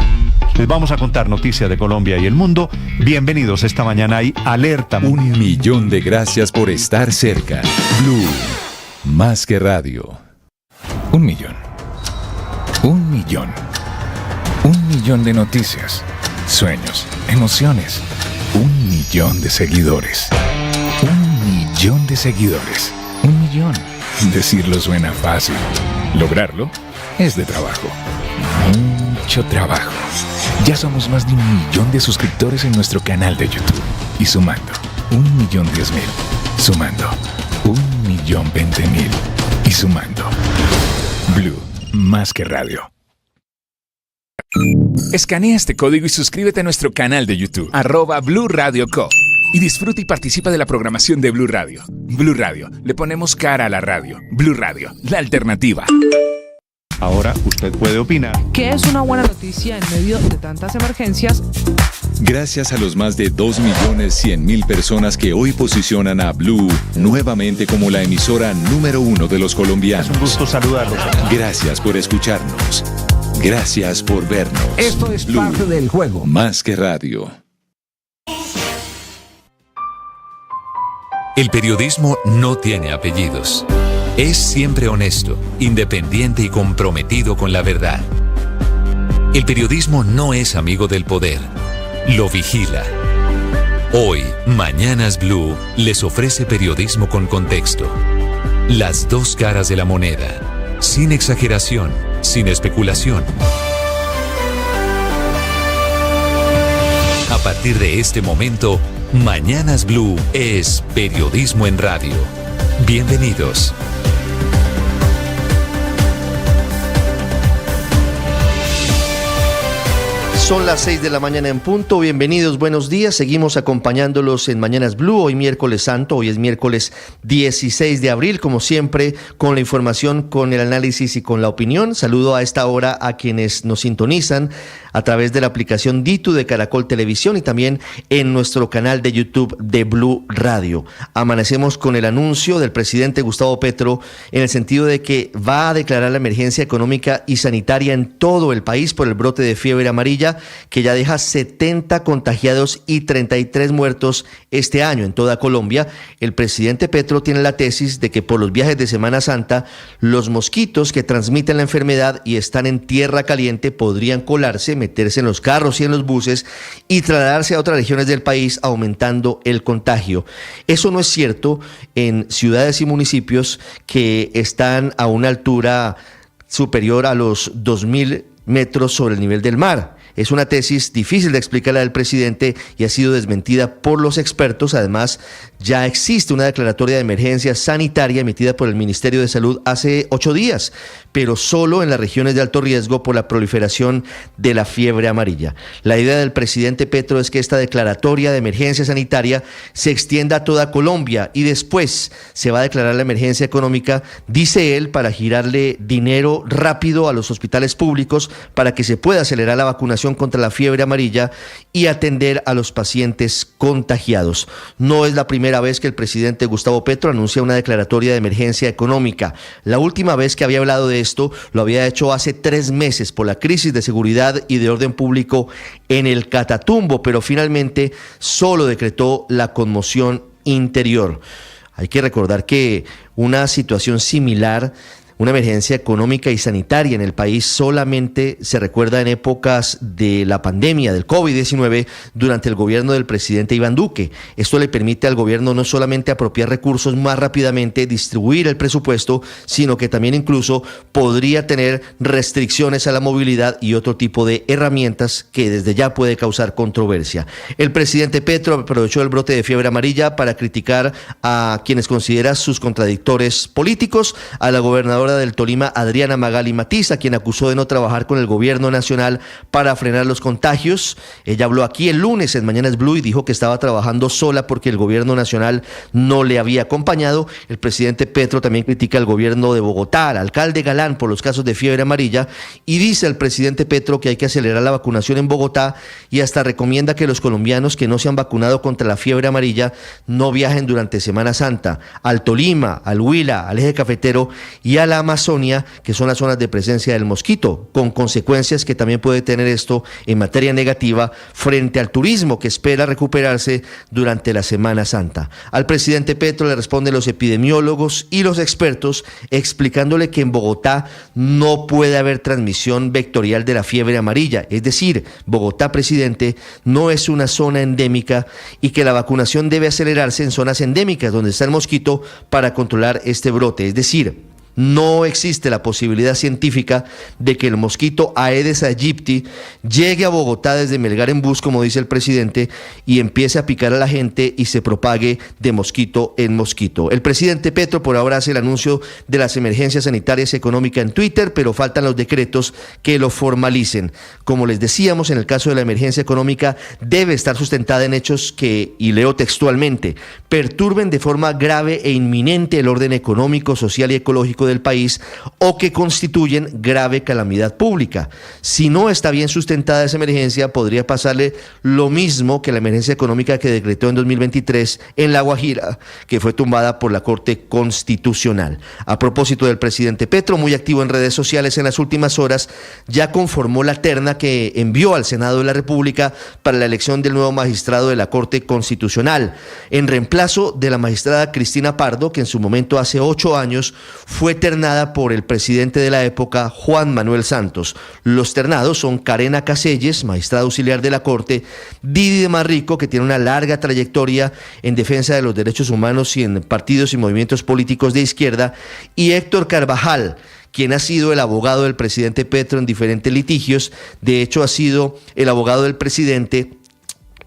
Les vamos a contar noticias de Colombia y el mundo. Bienvenidos esta mañana y alerta. 1 millón de gracias por estar cerca. Blue, más que radio. 1 millón. 1 millón. 1 millón de noticias, sueños, emociones. 1 millón de seguidores. 1 millón de seguidores. 1 millón. Decirlo suena fácil. Lograrlo es de trabajo. Mucho trabajo. Ya somos más de 1 millón de suscriptores en nuestro canal de YouTube. Y sumando, 1.010.000. Sumando, 1.020.000. Y sumando. Blue, más que radio. Escanea este código y suscríbete a nuestro canal de YouTube, @Blue Radio Co. Y disfruta y participa de la programación de Blue Radio. Blue Radio, le ponemos cara a la radio. Blue Radio, la alternativa. Ahora usted puede opinar. ¿Qué es una buena noticia en medio de tantas emergencias? Gracias a los más de 2.100.000 personas que hoy posicionan a Blue nuevamente como la emisora número 1 de los colombianos. Es un gusto saludarlos. Gracias por escucharnos. Gracias por vernos. Esto es Blue, parte del juego. más que radio. El periodismo no tiene apellidos. Es siempre honesto, independiente y comprometido con la verdad. El periodismo no es amigo del poder, lo vigila. Hoy, Mañanas Blue les ofrece periodismo con contexto. Las dos caras de la moneda, sin exageración, sin especulación. A partir de este momento, Mañanas Blue es periodismo en radio. Bienvenidos. Son las 6 de la mañana en punto. Bienvenidos, buenos días. Seguimos acompañándolos en Mañanas Blue. Hoy miércoles santo, hoy es miércoles 16 de abril. Como siempre, con la información, con el análisis y con la opinión. Saludo a esta hora a quienes nos sintonizan a través de la aplicación Ditu de Caracol Televisión y también en nuestro canal de YouTube de Blue Radio. Amanecemos con el anuncio del presidente Gustavo Petro en el sentido de que va a declarar la emergencia económica y sanitaria en todo el país por el brote de fiebre amarilla, que ya deja 70 contagiados y 33 muertos este año en toda Colombia. El presidente Petro tiene la tesis de que por los viajes de Semana Santa, los mosquitos que transmiten la enfermedad y están en tierra caliente podrían colarse, meterse en los carros y en los buses y trasladarse a otras regiones del país, aumentando el contagio. Eso no es cierto en ciudades y municipios que están a una altura superior a los 2.000 metros sobre el nivel del mar. Es una tesis difícil de explicarla del presidente y ha sido desmentida por los expertos. Además, ya existe una declaratoria de emergencia sanitaria emitida por el Ministerio de Salud hace 8 días, pero solo en las regiones de alto riesgo por la proliferación de la fiebre amarilla. La idea del presidente Petro es que esta declaratoria de emergencia sanitaria se extienda a toda Colombia y después se va a declarar la emergencia económica, dice él, para girarle dinero rápido a los hospitales públicos para que se pueda acelerar la vacunación contra la fiebre amarilla y atender a los pacientes contagiados. No es la primera vez que el presidente Gustavo Petro anuncia una declaratoria de emergencia económica. La última vez que había hablado de esto lo había hecho hace 3 meses por la crisis de seguridad y de orden público en el Catatumbo, pero finalmente solo decretó la conmoción interior. Hay que recordar que una situación similar, una emergencia económica y sanitaria en el país, solamente se recuerda en épocas de la pandemia del COVID-19 durante el gobierno del presidente Iván Duque. Esto le permite al gobierno no solamente apropiar recursos más rápidamente, distribuir el presupuesto, sino que también incluso podría tener restricciones a la movilidad y otro tipo de herramientas que desde ya puede causar controversia. El presidente Petro aprovechó el brote de fiebre amarilla para criticar a quienes considera sus contradictores políticos, a la gobernadora del Tolima, Adriana Magali Matiz, a quien acusó de no trabajar con el gobierno nacional para frenar los contagios. Ella habló aquí el lunes en Mañanas Blue y dijo que estaba trabajando sola porque el gobierno nacional no le había acompañado. El presidente Petro también critica al gobierno de Bogotá, al alcalde Galán, por los casos de fiebre amarilla, y dice el presidente Petro que hay que acelerar la vacunación en Bogotá y hasta recomienda que los colombianos que no se han vacunado contra la fiebre amarilla no viajen durante Semana Santa al Tolima, al Huila, al Eje Cafetero y a la la Amazonia, que son las zonas de presencia del mosquito, con consecuencias que también puede tener esto en materia negativa frente al turismo que espera recuperarse durante la Semana Santa. Al presidente Petro le responden los epidemiólogos y los expertos explicándole que en Bogotá no puede haber transmisión vectorial de la fiebre amarilla, es decir, Bogotá, presidente, no es una zona endémica y que la vacunación debe acelerarse en zonas endémicas donde está el mosquito para controlar este brote, es decir, no existe la posibilidad científica de que el mosquito Aedes aegypti llegue a Bogotá desde Melgar en bus, como dice el presidente, y empiece a picar a la gente y se propague de mosquito en mosquito. El presidente Petro por ahora hace el anuncio de las emergencias sanitarias y económicas en Twitter, pero faltan los decretos que lo formalicen. Como les decíamos, en el caso de la emergencia económica debe estar sustentada en hechos que, y leo textualmente, perturben de forma grave e inminente el orden económico, social y ecológico del país o que constituyen grave calamidad pública. Si no está bien sustentada esa emergencia, podría pasarle lo mismo que la emergencia económica que decretó en 2023 en La Guajira, que fue tumbada por la Corte Constitucional. A propósito del presidente Petro, muy activo en redes sociales en las últimas horas, ya conformó la terna que envió al Senado de la República para la elección del nuevo magistrado de la Corte Constitucional, en reemplazo de la magistrada Cristina Pardo, que en su momento hace 8 años fue ternada por el presidente de la época, Juan Manuel Santos. Los ternados son Carena Caselles, magistrada auxiliar de la Corte, Didi de Marrico, que tiene una larga trayectoria en defensa de los derechos humanos y en partidos y movimientos políticos de izquierda, y Héctor Carvajal, quien ha sido el abogado del presidente Petro en diferentes litigios. De hecho, ha sido el abogado del presidente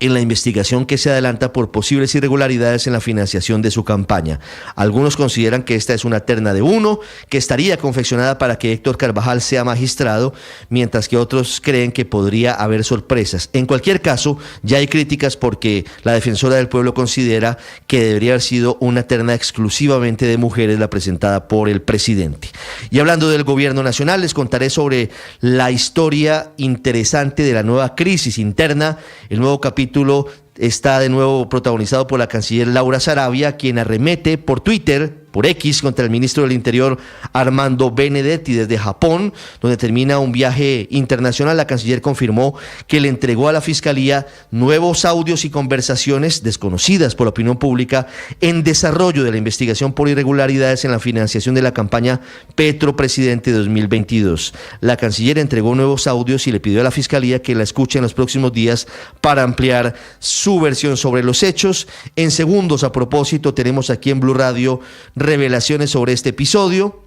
en la investigación que se adelanta por posibles irregularidades en la financiación de su campaña. Algunos consideran que esta es una terna de uno, que estaría confeccionada para que Héctor Carvajal sea magistrado, mientras que otros creen que podría haber sorpresas. En cualquier caso, ya hay críticas porque la defensora del pueblo considera que debería haber sido una terna exclusivamente de mujeres la presentada por el presidente. Y hablando del gobierno nacional, les contaré sobre la historia interesante de la nueva crisis interna, el nuevo capítulo está de nuevo protagonizado por la canciller Laura Sarabia, quien arremete por Twitter, por X, contra el ministro del Interior Armando Benedetti desde Japón, donde termina un viaje internacional. La canciller confirmó que le entregó a la Fiscalía nuevos audios y conversaciones desconocidas por la opinión pública en desarrollo de la investigación por irregularidades en la financiación de la campaña Petro Presidente 2022. La canciller entregó nuevos audios y le pidió a la Fiscalía que la escuche en los próximos días para ampliar su versión sobre los hechos. En segundos, a propósito, tenemos aquí en Blue Radio revelaciones sobre este episodio,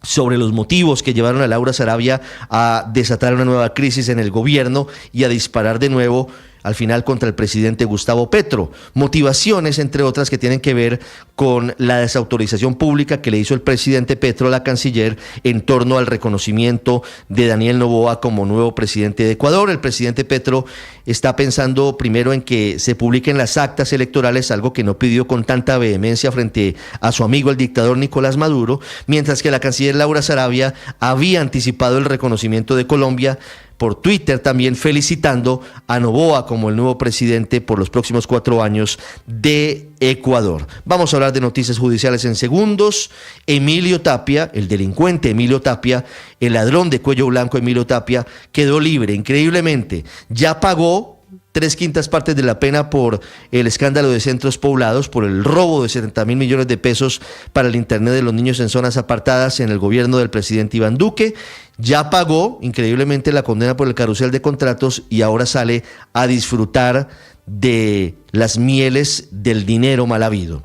sobre los motivos que llevaron a Laura Sarabia a desatar una nueva crisis en el gobierno y a disparar de nuevo al final contra el presidente Gustavo Petro. Motivaciones, entre otras, que tienen que ver con la desautorización pública que le hizo el presidente Petro a la canciller en torno al reconocimiento de Daniel Noboa como nuevo presidente de Ecuador. El presidente Petro está pensando primero en que se publiquen las actas electorales, algo que no pidió con tanta vehemencia frente a su amigo el dictador Nicolás Maduro, mientras que la canciller Laura Sarabia había anticipado el reconocimiento de Colombia por Twitter, también felicitando a Noboa como el nuevo presidente por los próximos 4 años de Ecuador. Vamos a hablar de noticias judiciales en segundos. Emilio Tapia, el delincuente Emilio Tapia, el ladrón de cuello blanco Emilio Tapia, quedó libre increíblemente. Ya pagó 3/5 partes de la pena por el escándalo de Centros Poblados, por el robo de 70.000 millones de pesos para el internet de los niños en zonas apartadas en el gobierno del presidente Iván Duque. Ya pagó increíblemente la condena por el carrusel de contratos y ahora sale a disfrutar de las mieles del dinero mal habido.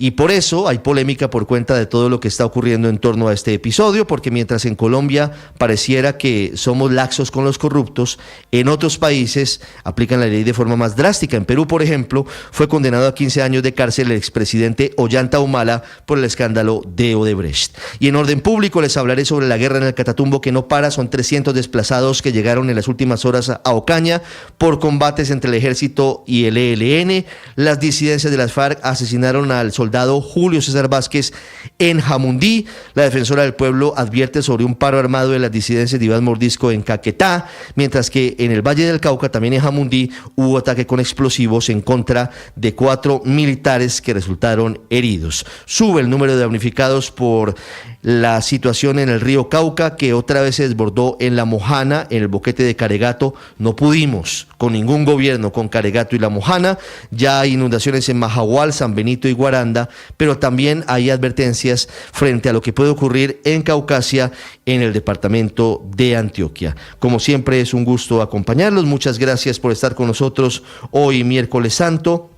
Y por eso hay polémica por cuenta de todo lo que está ocurriendo en torno a este episodio, porque mientras en Colombia pareciera que somos laxos con los corruptos, en otros países aplican la ley de forma más drástica. En Perú, por ejemplo, fue condenado a 15 años de cárcel el expresidente Ollanta Humala por el escándalo de Odebrecht. Y en orden público les hablaré sobre la guerra en el Catatumbo que no para. Son 300 desplazados que llegaron en las últimas horas a Ocaña por combates entre el ejército y el ELN. Las disidencias de las FARC asesinaron al soldado soldado Julio César Vázquez en Jamundí. La defensora del pueblo advierte sobre un paro armado de las disidencias de Iván Mordisco en Caquetá, mientras que en el Valle del Cauca, también en Jamundí, hubo ataque con explosivos en contra de 4 militares que resultaron heridos. Sube el número de damnificados por la situación en el río Cauca, que otra vez se desbordó en La Mojana, en el boquete de Caregato. No pudimos con ningún gobierno con Caregato y La Mojana. Ya hay inundaciones en Majagual, San Benito y Guaranda, pero también hay advertencias frente a lo que puede ocurrir en Caucasia, en el departamento de Antioquia. Como siempre, es un gusto acompañarlos. Muchas gracias por estar con nosotros hoy, miércoles santo,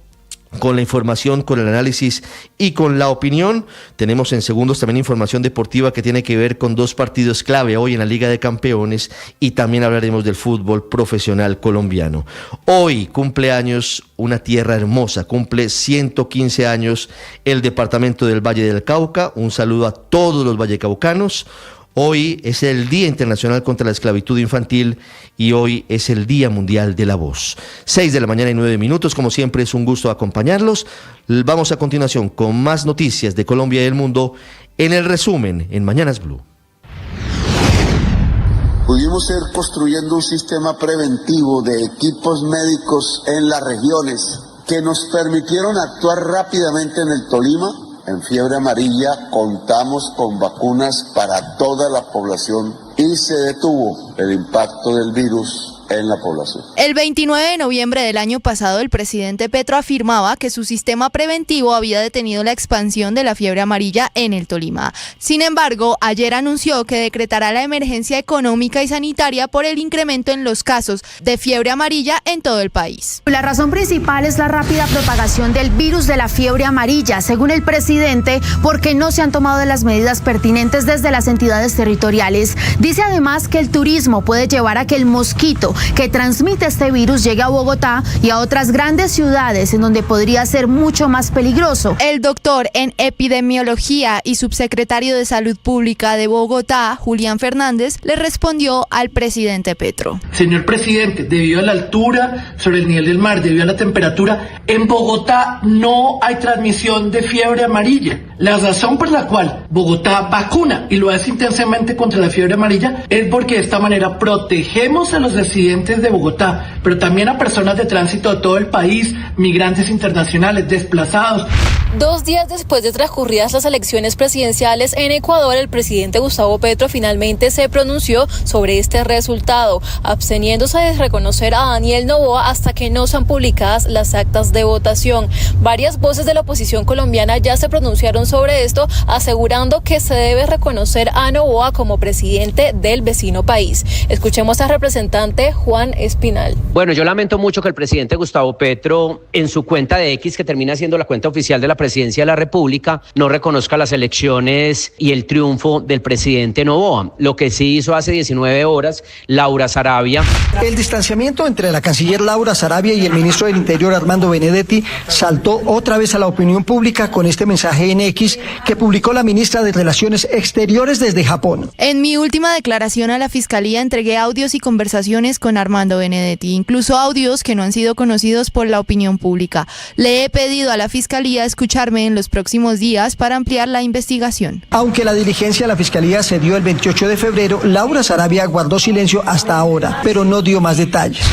con la información, con el análisis y con la opinión. Tenemos en segundos también información deportiva que tiene que ver con 2 partidos clave hoy en la Liga de Campeones, y también hablaremos del fútbol profesional colombiano. Hoy cumpleaños una tierra hermosa, cumple 115 años el departamento del Valle del Cauca. Un saludo a todos los vallecaucanos. Hoy es el Día Internacional contra la Esclavitud Infantil y hoy es el Día Mundial de la Voz. 6:09 a.m, como siempre es un gusto acompañarlos. Vamos a continuación con más noticias de Colombia y del mundo en el resumen en Mañanas Blue. Pudimos ir construyendo un sistema preventivo de equipos médicos en las regiones que nos permitieron actuar rápidamente en el Tolima. En fiebre amarilla contamos con vacunas para toda la población y se detuvo el impacto del virus en la población. El 29 de noviembre del año pasado, el presidente Petro afirmaba que su sistema preventivo había detenido la expansión de la fiebre amarilla en el Tolima. Sin embargo, ayer anunció que decretará la emergencia económica y sanitaria por el incremento en los casos de fiebre amarilla en todo el país. La razón principal es la rápida propagación del virus de la fiebre amarilla, según el presidente, porque no se han tomado las medidas pertinentes desde las entidades territoriales. Dice además que el turismo puede llevar a que el mosquito que transmite este virus llegue a Bogotá y a otras grandes ciudades en donde podría ser mucho más peligroso. El doctor en epidemiología y subsecretario de Salud Pública de Bogotá, Julián Fernández, le respondió al presidente Petro. Señor presidente, debido a la altura sobre el nivel del mar, debido a la temperatura, en Bogotá no hay transmisión de fiebre amarilla. La razón por la cual Bogotá vacuna y lo hace intensamente contra la fiebre amarilla es porque de esta manera protegemos a los residentes de Bogotá, pero también a personas de tránsito de todo el país, migrantes internacionales, desplazados. 2 días después de transcurridas las elecciones presidenciales en Ecuador, el presidente Gustavo Petro finalmente se pronunció sobre este resultado, absteniéndose de reconocer a Daniel Noboa hasta que no sean publicadas las actas de votación. Varias voces de la oposición colombiana ya se pronunciaron sobre esto, asegurando que se debe reconocer a Noboa como presidente del vecino país. Escuchemos al representante Juan Espinal. Bueno, yo lamento mucho que el presidente Gustavo Petro, en su cuenta de X, que termina siendo la cuenta oficial de la presidencia de la República, no reconozca las elecciones y el triunfo del presidente Noboa. Lo que sí hizo hace 19 horas Laura Sarabia. El distanciamiento entre la canciller Laura Sarabia y el ministro del Interior Armando Benedetti saltó otra vez a la opinión pública con este mensaje en X que publicó la ministra de Relaciones Exteriores desde Japón. En mi última declaración a la Fiscalía entregué audios y conversaciones con Armando Benedetti, incluso audios que no han sido conocidos por la opinión pública. Le he pedido a la Fiscalía escucharme en los próximos días para ampliar la investigación. Aunque la diligencia a la Fiscalía se dio el 28 de febrero, Laura Sarabia guardó silencio hasta ahora, pero no dio más detalles.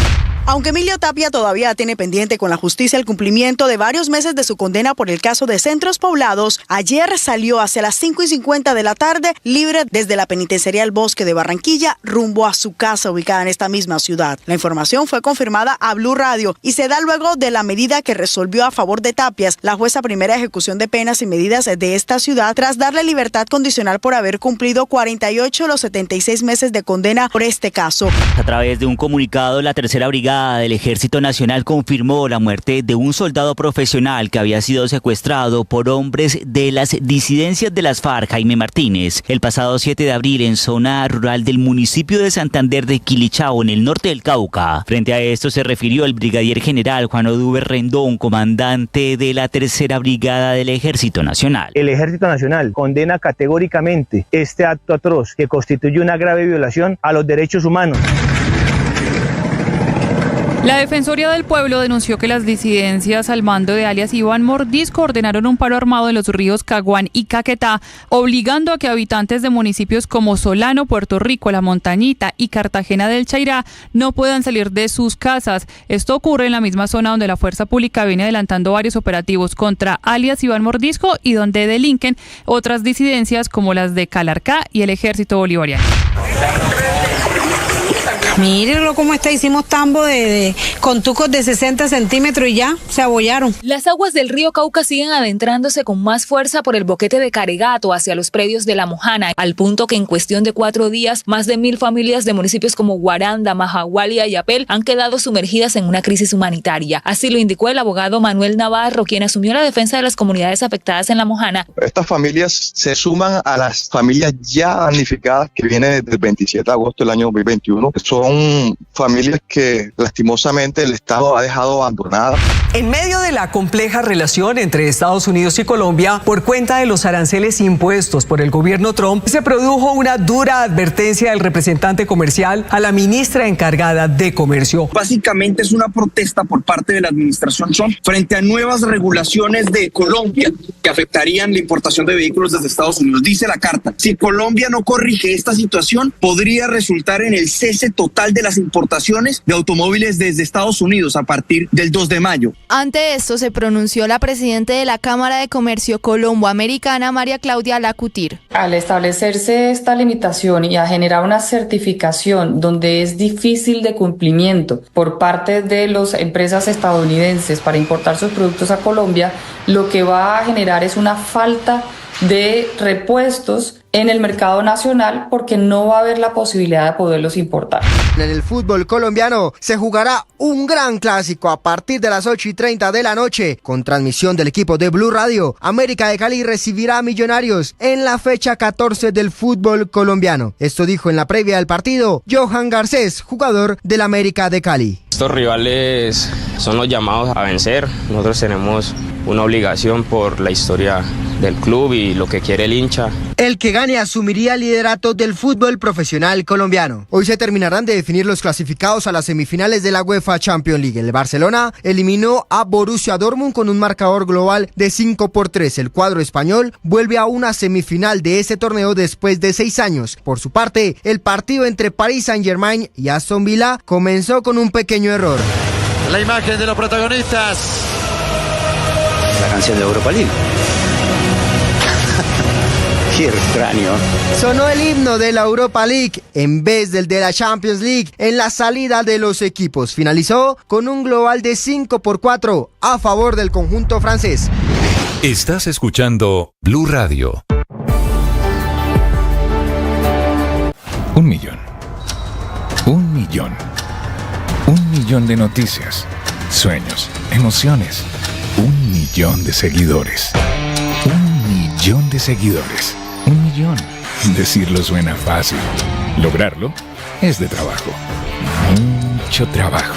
Aunque Emilio Tapia todavía tiene pendiente con la justicia el cumplimiento de varios meses de su condena por el caso de Centros Poblados, ayer salió hacia las 5:50 de la tarde libre desde la penitenciaría El Bosque de Barranquilla rumbo a su casa ubicada en esta misma ciudad. La información fue confirmada a Blue Radio y se da luego de la medida que resolvió a favor de Tapias, la jueza primera de ejecución de penas y medidas de esta ciudad, tras darle libertad condicional por haber cumplido 48 de los 76 meses de condena por este caso. A través de un comunicado, la Tercera Brigada del Ejército Nacional confirmó la muerte de un soldado profesional que había sido secuestrado por hombres de las disidencias de las FARC, Jaime Martínez, el pasado 7 de abril en zona rural del municipio de Santander de Quilichao, en el norte del Cauca. Frente a esto se refirió el brigadier general Juan Oduber Rendón, comandante de la Tercera Brigada del Ejército Nacional. El Ejército Nacional condena categóricamente este acto atroz que constituye una grave violación a los derechos humanos. La Defensoría del Pueblo denunció que las disidencias al mando de alias Iván Mordisco ordenaron un paro armado en los ríos Caguán y Caquetá, obligando a que habitantes de municipios como Solano, Puerto Rico, La Montañita y Cartagena del Chairá no puedan salir de sus casas. Esto ocurre en la misma zona donde la fuerza pública viene adelantando varios operativos contra alias Iván Mordisco y donde delinquen otras disidencias como las de Calarcá y el Ejército Bolivariano. Mírenlo cómo está, hicimos tambo con tucos de 60 centímetros y ya se abollaron. Las aguas del río Cauca siguen adentrándose con más fuerza por el boquete de Caregato hacia los predios de La Mojana, al punto que en cuestión de 4 días, más de 1.000 familias de municipios como Guaranda, Majagual y Ayapel han quedado sumergidas en una crisis humanitaria. Así lo indicó el abogado Manuel Navarro, quien asumió la defensa de las comunidades afectadas en La Mojana. Estas familias se suman a las familias ya damnificadas que vienen desde el 27 de agosto del año 2021, que son familias que lastimosamente el Estado ha dejado abandonadas. En medio de la compleja relación entre Estados Unidos y Colombia por cuenta de los aranceles impuestos por el gobierno Trump, se produjo una dura advertencia del representante comercial a la ministra encargada de Comercio. Básicamente es una protesta por parte de la administración Trump frente a nuevas regulaciones de Colombia que afectarían la importación de vehículos desde Estados Unidos. Dice la carta, si Colombia no corrige esta situación, podría resultar en el cese total de las importaciones de automóviles desde Estados Unidos a partir del 2 de mayo. Ante esto se pronunció la presidenta de la Cámara de Comercio Colombo-Americana, María Claudia Lacutir. Al establecerse esta limitación y a generar una certificación donde es difícil de cumplimiento por parte de las empresas estadounidenses para importar sus productos a Colombia, lo que va a generar es una falta de repuestos en el mercado nacional porque no va a haber la posibilidad de poderlos importar. En el fútbol colombiano se jugará un gran clásico a partir de las 8:30 de la noche con transmisión del equipo de Blue Radio. América de Cali recibirá a Millonarios en la fecha 14 del fútbol colombiano. Esto dijo en la previa del partido Johan Garcés, jugador del América de Cali. Estos rivales son los llamados a vencer. Nosotros tenemos una obligación por la historia del club y lo que quiere el hincha. El que gane asumiría el liderato del fútbol profesional colombiano. Hoy se terminarán de definir los clasificados a las semifinales de la UEFA Champions League. El Barcelona eliminó a Borussia Dortmund con un marcador global de 5-3. El cuadro español vuelve a una semifinal de ese torneo después de 6 años. Por su parte, el partido entre Paris Saint-Germain y Aston Villa comenzó con un pequeño error. La imagen de los protagonistas. La canción de Europa League. Qué extraño. Sonó el himno de la Europa League en vez del de la Champions League en la salida de los equipos. Finalizó con un global de 5-4 a favor del conjunto francés. Estás escuchando Blue Radio. 1 millón. 1 millón. 1 millón de noticias, sueños, emociones. 1 millón de seguidores. 1 millón de seguidores. 1 millón. Decirlo suena fácil. Lograrlo es de trabajo. Mucho trabajo.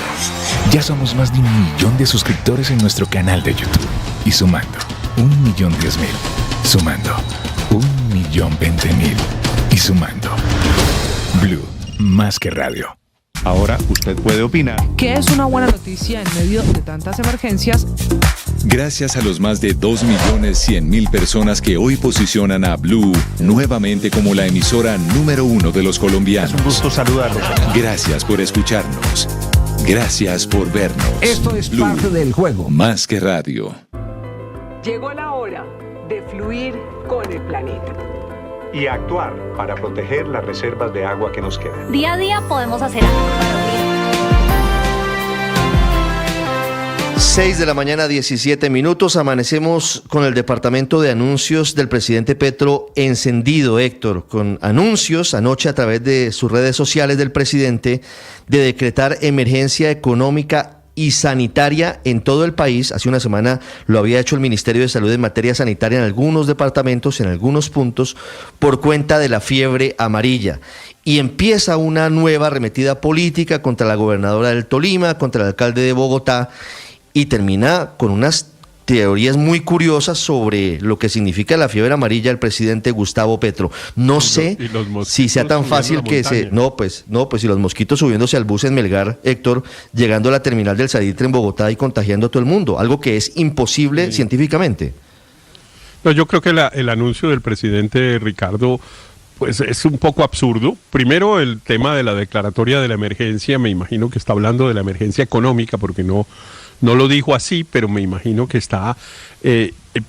Ya somos más de 1 millón de suscriptores en nuestro canal de YouTube. Y sumando, 1.010.000. Sumando, 1.020.000. Y sumando. Blue, más que radio. Ahora usted puede opinar. ¿Qué es una buena noticia en medio de tantas emergencias? Gracias a los más de 2.100.000 personas que hoy posicionan a Blue nuevamente como la emisora número 1 de los colombianos. Es un gusto saludarlos. Gracias por escucharnos. Gracias por vernos. Esto es Blue, parte del juego. Más que radio. Llegó la hora de fluir con el planeta. Y actuar para proteger las reservas de agua que nos quedan. Día a día podemos hacer algo para unir. 6 de la mañana, 17 minutos. Amanecemos con el departamento de anuncios del presidente Petro encendido, Héctor, con anuncios anoche a través de sus redes sociales del presidente de decretar emergencia económica y sanitaria en todo el país. Hace una semana lo había hecho el Ministerio de Salud en materia sanitaria en algunos departamentos, en algunos puntos, por cuenta de la fiebre amarilla. Y empieza una nueva arremetida política contra la gobernadora del Tolima, contra el alcalde de Bogotá, y termina con unas teorías muy curiosas sobre lo que significa la fiebre amarilla del presidente Gustavo Petro. No sé si sea tan fácil que se... No, pues si los mosquitos subiéndose al bus en Melgar, Héctor, llegando a la terminal del Salitre en Bogotá y contagiando a todo el mundo, algo que es imposible científicamente. No, yo creo que el anuncio del presidente Ricardo pues es un poco absurdo. Primero, el tema de la declaratoria de la emergencia, me imagino que está hablando de la emergencia económica, porque no lo dijo así, pero me imagino que está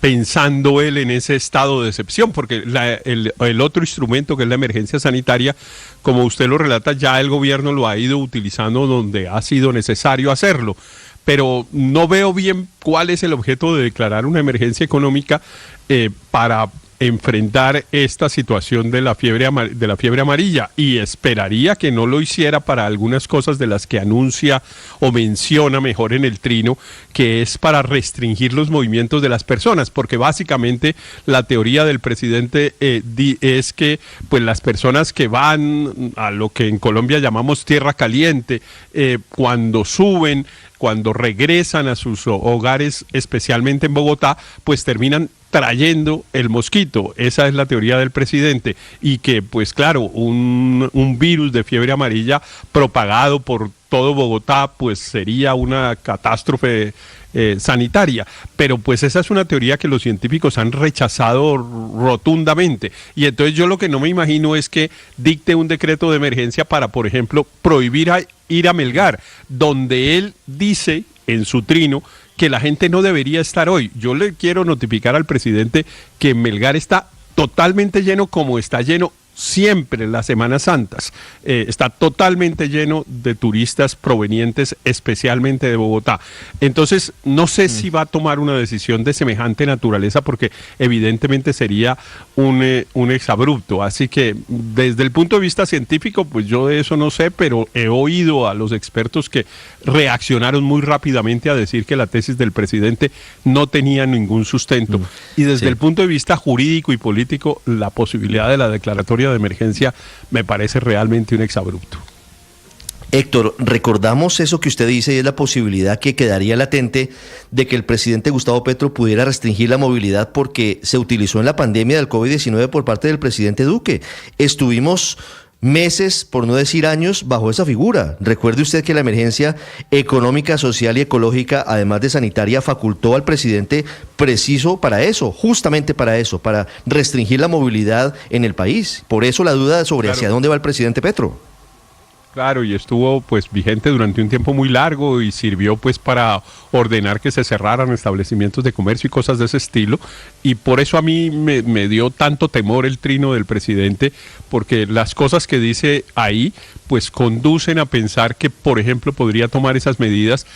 pensando él en ese estado de excepción, porque el otro instrumento, que es la emergencia sanitaria, como usted lo relata, ya el gobierno lo ha ido utilizando donde ha sido necesario hacerlo. Pero no veo bien cuál es el objeto de declarar una emergencia económica para enfrentar esta situación de la fiebre amarilla, y esperaría que no lo hiciera para algunas cosas de las que anuncia o menciona mejor en el trino, que es para restringir los movimientos de las personas, porque básicamente la teoría del presidente es que pues las personas que van a lo que en Colombia llamamos tierra caliente, cuando regresan a sus hogares, especialmente en Bogotá, pues terminan trayendo el mosquito. Esa es la teoría del presidente, y que pues claro, un virus de fiebre amarilla propagado por todo Bogotá pues sería una catástrofe sanitaria, pero pues esa es una teoría que los científicos han rechazado rotundamente, y entonces yo lo que no me imagino es que dicte un decreto de emergencia para, por ejemplo, prohibir ir a Melgar, donde él dice en su trino que la gente no debería estar hoy. Yo le quiero notificar al presidente que Melgar está totalmente lleno, como está lleno siempre en las Semanas Santas. Está totalmente lleno de turistas provenientes especialmente de Bogotá. Entonces, no sé si va a tomar una decisión de semejante naturaleza, porque evidentemente sería un exabrupto. Así que, desde el punto de vista científico, pues yo de eso no sé, pero he oído a los expertos que reaccionaron muy rápidamente a decir que la tesis del presidente no tenía ningún sustento. Y desde el punto de vista jurídico y político, la posibilidad de la declaratoria de emergencia me parece realmente un exabrupto. Héctor, recordamos eso que usted dice, y es la posibilidad que quedaría latente de que el presidente Gustavo Petro pudiera restringir la movilidad, porque se utilizó en la pandemia del COVID-19 por parte del presidente Duque. Estuvimos meses, por no decir años, bajo esa figura. Recuerde usted que la emergencia económica, social y ecológica, además de sanitaria, facultó al presidente preciso para eso, justamente para eso, para restringir la movilidad en el país. Por eso la duda sobre hacia dónde va el presidente Petro. Claro, y estuvo pues vigente durante un tiempo muy largo y sirvió pues para ordenar que se cerraran establecimientos de comercio y cosas de ese estilo, y por eso a mí me dio tanto temor el trino del presidente, porque las cosas que dice ahí pues conducen a pensar que, por ejemplo, podría tomar esas medidas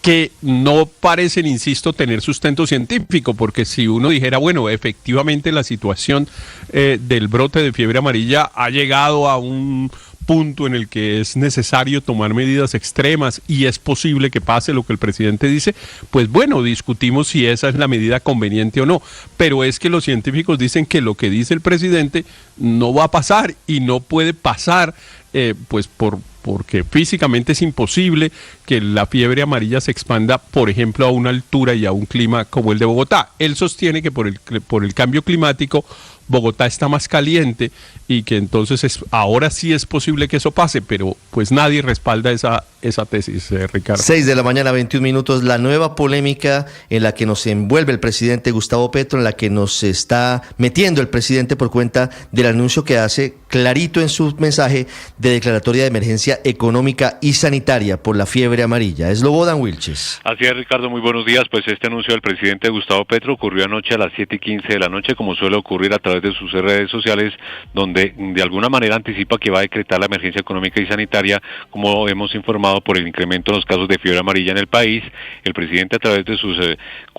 que no parecen, insisto, tener sustento científico, porque si uno dijera, bueno, efectivamente la situación del brote de fiebre amarilla ha llegado a un punto en el que es necesario tomar medidas extremas y es posible que pase lo que el presidente dice, pues bueno, discutimos si esa es la medida conveniente o no, pero es que los científicos dicen que lo que dice el presidente no va a pasar y no puede pasar, pues porque físicamente es imposible que la fiebre amarilla se expanda, por ejemplo, a una altura y a un clima como el de Bogotá. Él sostiene que por el cambio climático Bogotá está más caliente y que entonces ahora sí es posible que eso pase, pero pues nadie respalda esa tesis, Ricardo. 6:21 a.m, la nueva polémica en la que nos envuelve el presidente Gustavo Petro, en la que nos está metiendo el presidente por cuenta del anuncio que hace clarito en su mensaje de declaratoria de emergencia económica y sanitaria por la fiebre amarilla. Es Slobodan Wilches. Así es, Ricardo, muy buenos días. Pues este anuncio del presidente Gustavo Petro ocurrió anoche a las 7:15 de la noche, como suele ocurrir a través de sus redes sociales, donde de alguna manera anticipa que va a decretar la emergencia económica y sanitaria, como hemos informado por el incremento en los casos de fiebre amarilla en el país. El presidente, a través de sus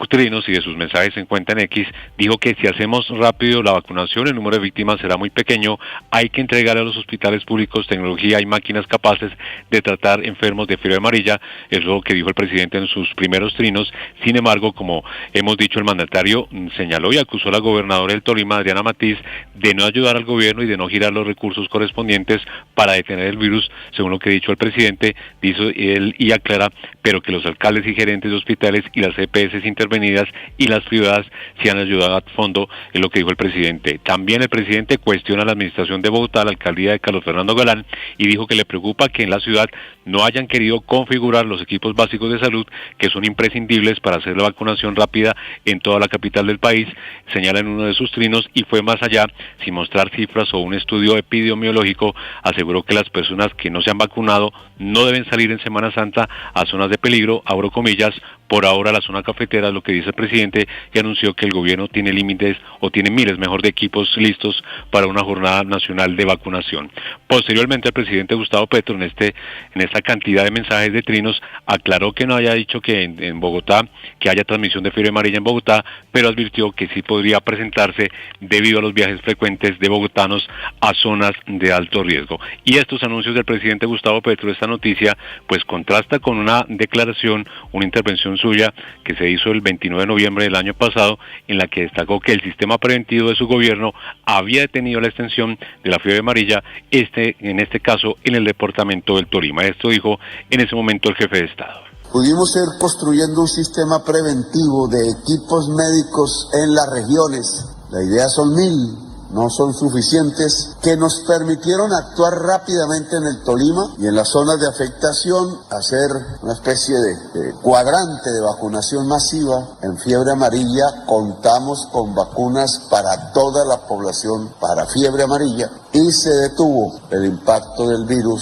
trinos y de sus mensajes en cuenta en X, dijo que si hacemos rápido la vacunación, el número de víctimas será muy pequeño. hay que entregar a los hospitales públicos tecnología y máquinas capaces de tratar enfermos de fiebre amarilla, es lo que dijo el presidente en sus primeros trinos. Sin embargo, como hemos dicho, el mandatario señaló y acusó a la gobernadora del Tolima, Adriana Matiz, de no ayudar al gobierno y de no girar los recursos correspondientes para detener el virus, según lo que ha dicho el presidente, dice él y aclara, pero que los alcaldes y gerentes de hospitales y las EPS intervenidas y las privadas se han ayudado a fondo, es lo que dijo el presidente. También el presidente cuestiona a la administración de Bogotá, la alcaldía de Carlos Fernando Galán, y dijo que le preocupa que en la ciudad no hayan querido configurar los equipos básicos de salud que son imprescindibles para hacer la vacunación rápida en toda la capital del país, señala en uno de sus trinos, y fue más allá, sin mostrar cifras o un estudio epidemiológico, aseguró que las personas que no se han vacunado no deben salir en Semana Santa a zonas de peligro, abro comillas, por ahora la zona cafetera, lo que dice el presidente, que anunció que el gobierno tiene límites o tiene miles mejor de equipos listos para una jornada nacional de vacunación. Posteriormente el presidente Gustavo Petro en esta cantidad de mensajes de trinos aclaró que no haya dicho que en Bogotá, que haya transmisión de fiebre amarilla en Bogotá, pero advirtió que sí podría presentarse debido a los viajes frecuentes de bogotanos a zonas de alto riesgo. Y estos anuncios del presidente Gustavo Petro, esta noticia, pues contrasta con una declaración, una intervención suya que se hizo el 29 de noviembre del año pasado, en la que destacó que el sistema preventivo de su gobierno había detenido la extensión de la fiebre amarilla, en este caso en el departamento del Tolima. Esto dijo en ese momento el jefe de Estado. Pudimos ir construyendo un sistema preventivo de equipos médicos en las regiones. La idea son 1.000. No son suficientes, que nos permitieron actuar rápidamente en el Tolima y en las zonas de afectación, hacer una especie de cuadrante de vacunación masiva. En fiebre amarilla contamos con vacunas para toda la población para fiebre amarilla y se detuvo el impacto del virus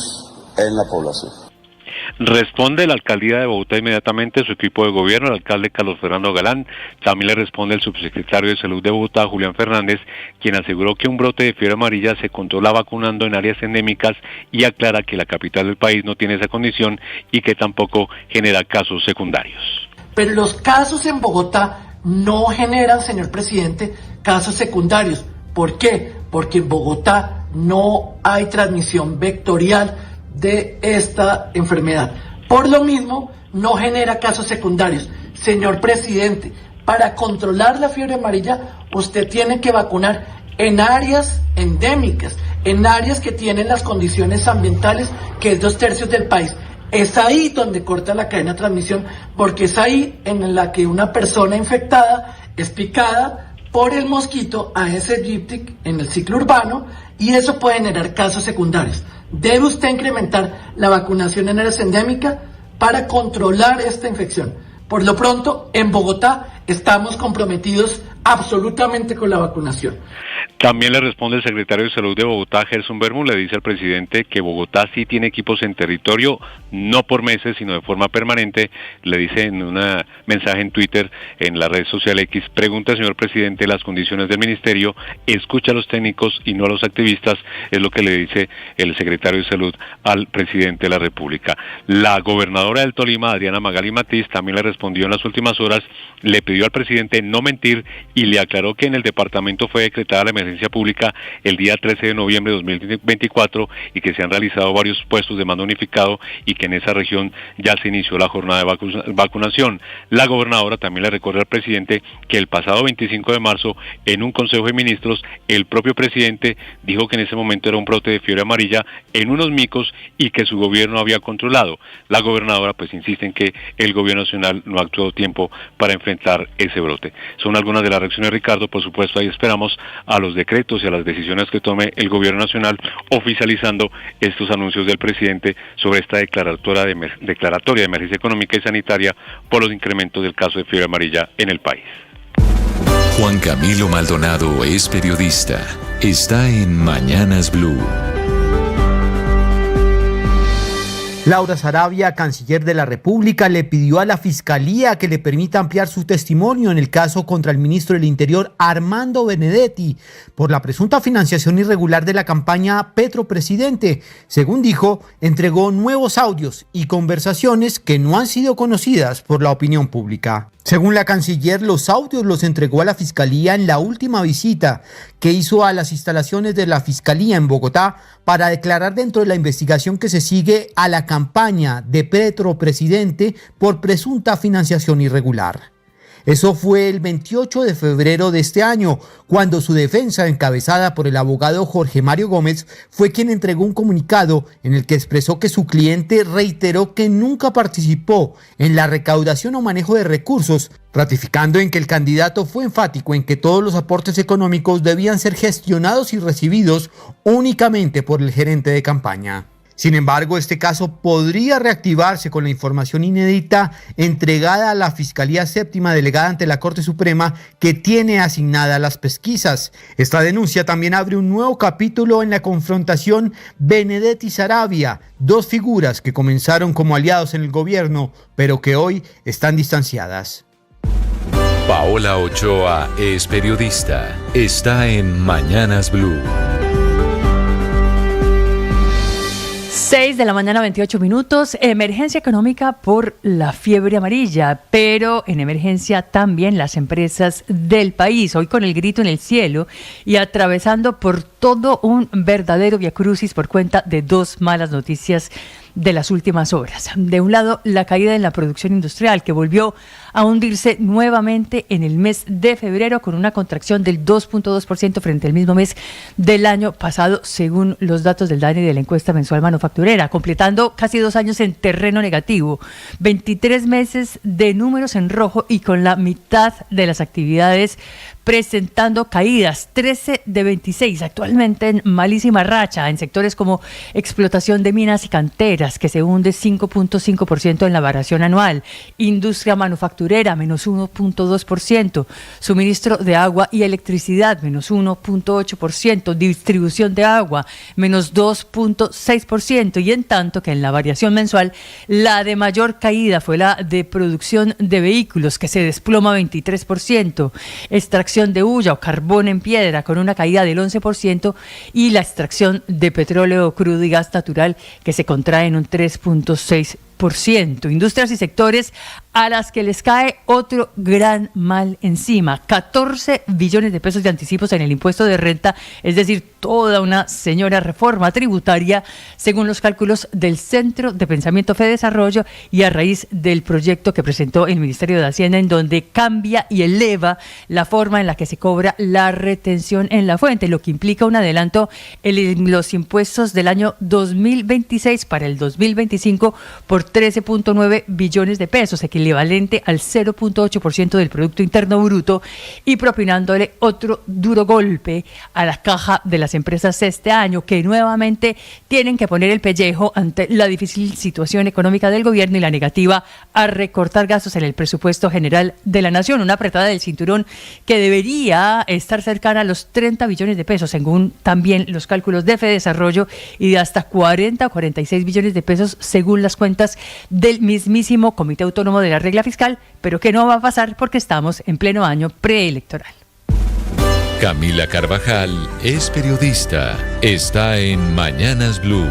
en la población. Responde la alcaldía de Bogotá inmediatamente, su equipo de gobierno, el alcalde Carlos Fernando Galán. También le responde el subsecretario de Salud de Bogotá, Julián Fernández, quien aseguró que un brote de fiebre amarilla se controla vacunando en áreas endémicas y aclara que la capital del país no tiene esa condición y que tampoco genera casos secundarios. Pero los casos en Bogotá no generan, señor presidente, casos secundarios. ¿Por qué? Porque en Bogotá no hay transmisión vectorial de esta enfermedad. Por lo mismo, no genera casos secundarios. Señor presidente, para controlar la fiebre amarilla, usted tiene que vacunar en áreas endémicas, en áreas que tienen las condiciones ambientales, que es 2/3 del país. Es ahí donde corta la cadena de transmisión, porque es ahí en la que una persona infectada es picada por el mosquito Aedes aegypti en el ciclo urbano, y eso puede generar casos secundarios. Debe usted incrementar la vacunación en áreas endémicas para controlar esta infección. Por lo pronto, en Bogotá estamos comprometidos absolutamente con la vacunación. También le responde el secretario de Salud de Bogotá, Gerson Bermúdez, le dice al presidente que Bogotá sí tiene equipos en territorio, no por meses, sino de forma permanente. Le dice en un mensaje en Twitter, en la red social X, pregunta, señor presidente, las condiciones del ministerio, escucha a los técnicos y no a los activistas, es lo que le dice el secretario de Salud al presidente de la República. La gobernadora del Tolima, Adriana Magali Matiz, también le respondió en las últimas horas, le pidió al presidente no mentir y le aclaró que en el departamento fue decretada la emergencia pública el día 13 de noviembre de 2024 y que se han realizado varios puestos de mando unificado y que en esa región ya se inició la jornada de vacunación. La gobernadora también le recordó al presidente que el pasado 25 de marzo, en un consejo de ministros, el propio presidente dijo que en ese momento era un brote de fiebre amarilla en unos micos y que su gobierno había controlado. La gobernadora pues insiste en que el gobierno nacional no ha actuado a tiempo para enfrentar ese brote. Son algunas de las reacciones, Ricardo. Por supuesto, ahí esperamos a los decretos y a las decisiones que tome el gobierno nacional oficializando estos anuncios del presidente sobre esta declaratoria de emergencia económica y sanitaria por los incrementos del caso de fiebre amarilla en el país. Juan Camilo Maldonado es periodista. Está en Mañanas Blue. Laura Sarabia, canciller de la República, le pidió a la Fiscalía que le permita ampliar su testimonio en el caso contra el ministro del Interior, Armando Benedetti, por la presunta financiación irregular de la campaña Petro Presidente. Según dijo, entregó nuevos audios y conversaciones que no han sido conocidas por la opinión pública. Según la canciller, los audios los entregó a la Fiscalía en la última visita que hizo a las instalaciones de la Fiscalía en Bogotá para declarar dentro de la investigación que se sigue a la campaña de Petro Presidente por presunta financiación irregular. Eso fue el 28 de febrero de este año, cuando su defensa, encabezada por el abogado Jorge Mario Gómez, fue quien entregó un comunicado en el que expresó que su cliente reiteró que nunca participó en la recaudación o manejo de recursos, ratificando en que el candidato fue enfático en que todos los aportes económicos debían ser gestionados y recibidos únicamente por el gerente de campaña. Sin embargo, este caso podría reactivarse con la información inédita entregada a la Fiscalía Séptima delegada ante la Corte Suprema, que tiene asignadas las pesquisas. Esta denuncia también abre un nuevo capítulo en la confrontación Benedetti-Saravia, dos figuras que comenzaron como aliados en el gobierno, pero que hoy están distanciadas. Paola Ochoa es periodista. Está en Mañanas Blue. 6 de la mañana, 28 minutos. Emergencia económica por la fiebre amarilla, pero en emergencia también las empresas del país. Hoy con el grito en el cielo y atravesando por todo un verdadero viacrucis por cuenta de dos malas noticias de las últimas horas. De un lado, la caída en la producción industrial, que volvió a hundirse nuevamente en el mes de febrero con una contracción del 2.2% frente al mismo mes del año pasado, según los datos del DANE de la encuesta mensual manufacturera, completando casi 2 años en terreno negativo, 23 meses de números en rojo y con la mitad de las actividades presentando caídas, 13 de 26, actualmente en malísima racha, en sectores como explotación de minas y canteras, que se hunde 5.5% en la variación anual, industria manufacturera, menos 1.2%, suministro de agua y electricidad, menos 1.8%, distribución de agua, menos 2.6%, y en tanto que en la variación mensual, la de mayor caída fue la de producción de vehículos, que se desploma 23%, extracción de hulla o carbón en piedra con una caída del 11% y la extracción de petróleo crudo y gas natural que se contrae en un 3.6%. Industrias y sectores a las que les cae otro gran mal encima. 14 billones de pesos de anticipos en el impuesto de renta, es decir, toda una señora reforma tributaria, según los cálculos del Centro de Pensamiento Fedesarrollo y a raíz del proyecto que presentó el Ministerio de Hacienda, en donde cambia y eleva la forma en la que se cobra la retención en la fuente, lo que implica un adelanto en los impuestos del año 2026 para el 2025 por 13.9 billones de pesos, equivalente al 0.8% del Producto Interno Bruto, y propinándole otro duro golpe a la caja de las empresas este año, que nuevamente tienen que poner el pellejo ante la difícil situación económica del gobierno y la negativa a recortar gastos en el presupuesto general de la nación. Una apretada del cinturón que debería estar cercana a los 30 billones de pesos, según también los cálculos de Fedesarrollo, y de hasta 40 o 46 billones de pesos, según las cuentas del mismísimo Comité Autónomo de la Regla Fiscal, pero que no va a pasar porque estamos en pleno año preelectoral. Camila Carvajal es periodista. Está en Mañanas Blue.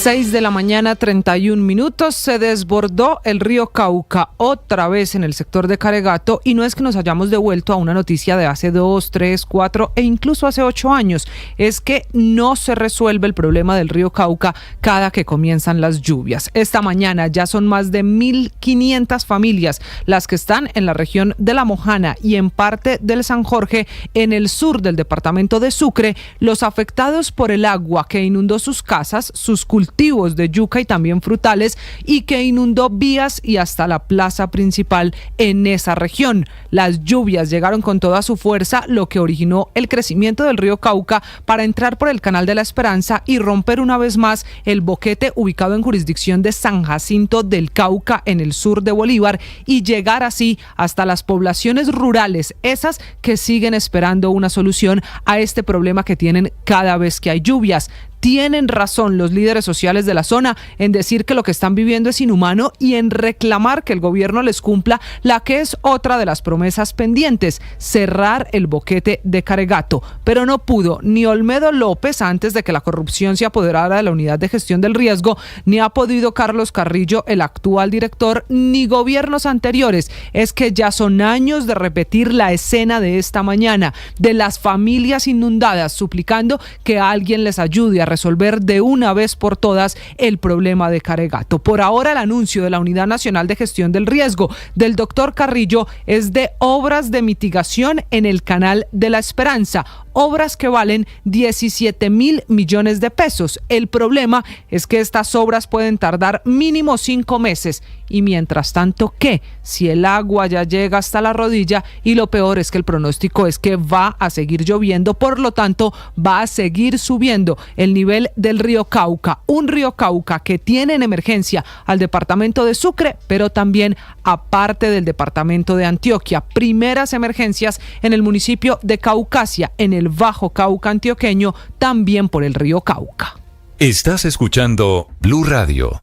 6 de la mañana, 31 minutos, se desbordó el río Cauca otra vez en el sector de Caregato, y no es que nos hayamos devuelto a una noticia de hace 2, 3, 4 e incluso hace 8 años, es que no se resuelve el problema del río Cauca cada que comienzan las lluvias. Esta mañana ya son más de 1.500 familias las que están en la región de La Mojana y en parte del San Jorge, en el sur del departamento de Sucre, los afectados por el agua que inundó sus casas, sus cultivos de yuca y también frutales, y que inundó vías y hasta la plaza principal en esa región. Las lluvias llegaron con toda su fuerza, lo que originó el crecimiento del río Cauca para entrar por el Canal de la Esperanza y romper una vez más el boquete ubicado en jurisdicción de San Jacinto del Cauca, en el sur de Bolívar, y llegar así hasta las poblaciones rurales, esas que siguen esperando una solución a este problema que tienen cada vez que hay lluvias. Tienen razón los líderes sociales de la zona en decir que lo que están viviendo es inhumano y en reclamar que el gobierno les cumpla la que es otra de las promesas pendientes, cerrar el boquete de Caregato. Pero no pudo ni Olmedo López antes de que la corrupción se apoderara de la unidad de gestión del riesgo, ni ha podido Carlos Carrillo, el actual director, ni gobiernos anteriores. Es que ya son años de repetir la escena de esta mañana, de las familias inundadas suplicando que alguien les ayude a resolver de una vez por todas el problema de Caregato. Por ahora el anuncio de la Unidad Nacional de Gestión del Riesgo del doctor Carrillo es de obras de mitigación en el Canal de la Esperanza, obras que valen 17.000 millones de pesos. El problema es que estas obras pueden tardar mínimo 5 meses. Y mientras tanto, ¿qué? Si el agua ya llega hasta la rodilla y lo peor es que el pronóstico es que va a seguir lloviendo, por lo tanto va a seguir subiendo el nivel del río Cauca, un río Cauca que tiene en emergencia al departamento de Sucre, pero también a parte del departamento de Antioquia. Primeras emergencias en el municipio de Caucasia, en el Bajo Cauca antioqueño, también por el río Cauca. Estás escuchando Blue Radio.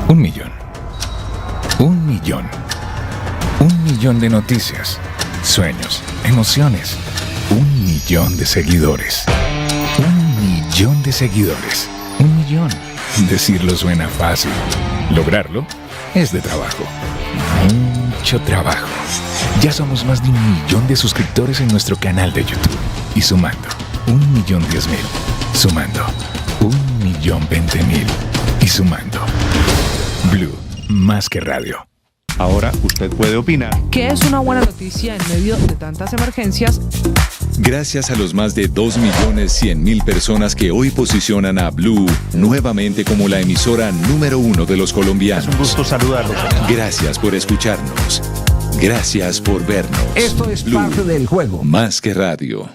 1 millón. 1 millón. 1 millón de noticias, sueños, emociones. 1 millón de seguidores. 1 millón de seguidores. 1 millón. Decirlo suena fácil. Lograrlo es de trabajo. Mucho trabajo. Ya somos más de 1 millón de suscriptores en nuestro canal de YouTube. Y sumando, 1.010.000. Sumando, 1.020.000. Y sumando. Blue, más que radio. Ahora usted puede opinar. ¿Qué es una buena noticia en medio de tantas emergencias? Gracias a los más de 2.100.000 personas que hoy posicionan a Blue nuevamente como la emisora número 1 de los colombianos. Es un gusto saludarlos. Gracias por escucharnos. Gracias por vernos. Esto es Blue, parte del juego. más que radio.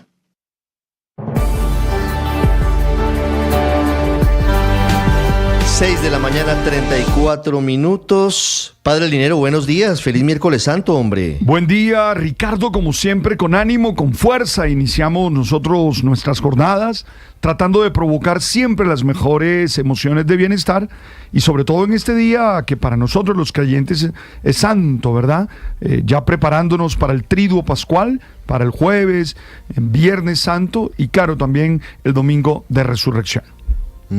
6 de la mañana, 34 minutos. Padre Linero, buenos días. Feliz miércoles santo, hombre. Buen día, Ricardo, como siempre, con ánimo, con fuerza. Iniciamos nosotros nuestras jornadas tratando de provocar siempre las mejores emociones de bienestar y sobre todo en este día que para nosotros los creyentes es santo, ¿verdad? Ya preparándonos para el triduo pascual, para el jueves, en Viernes Santo y claro, también el domingo de resurrección.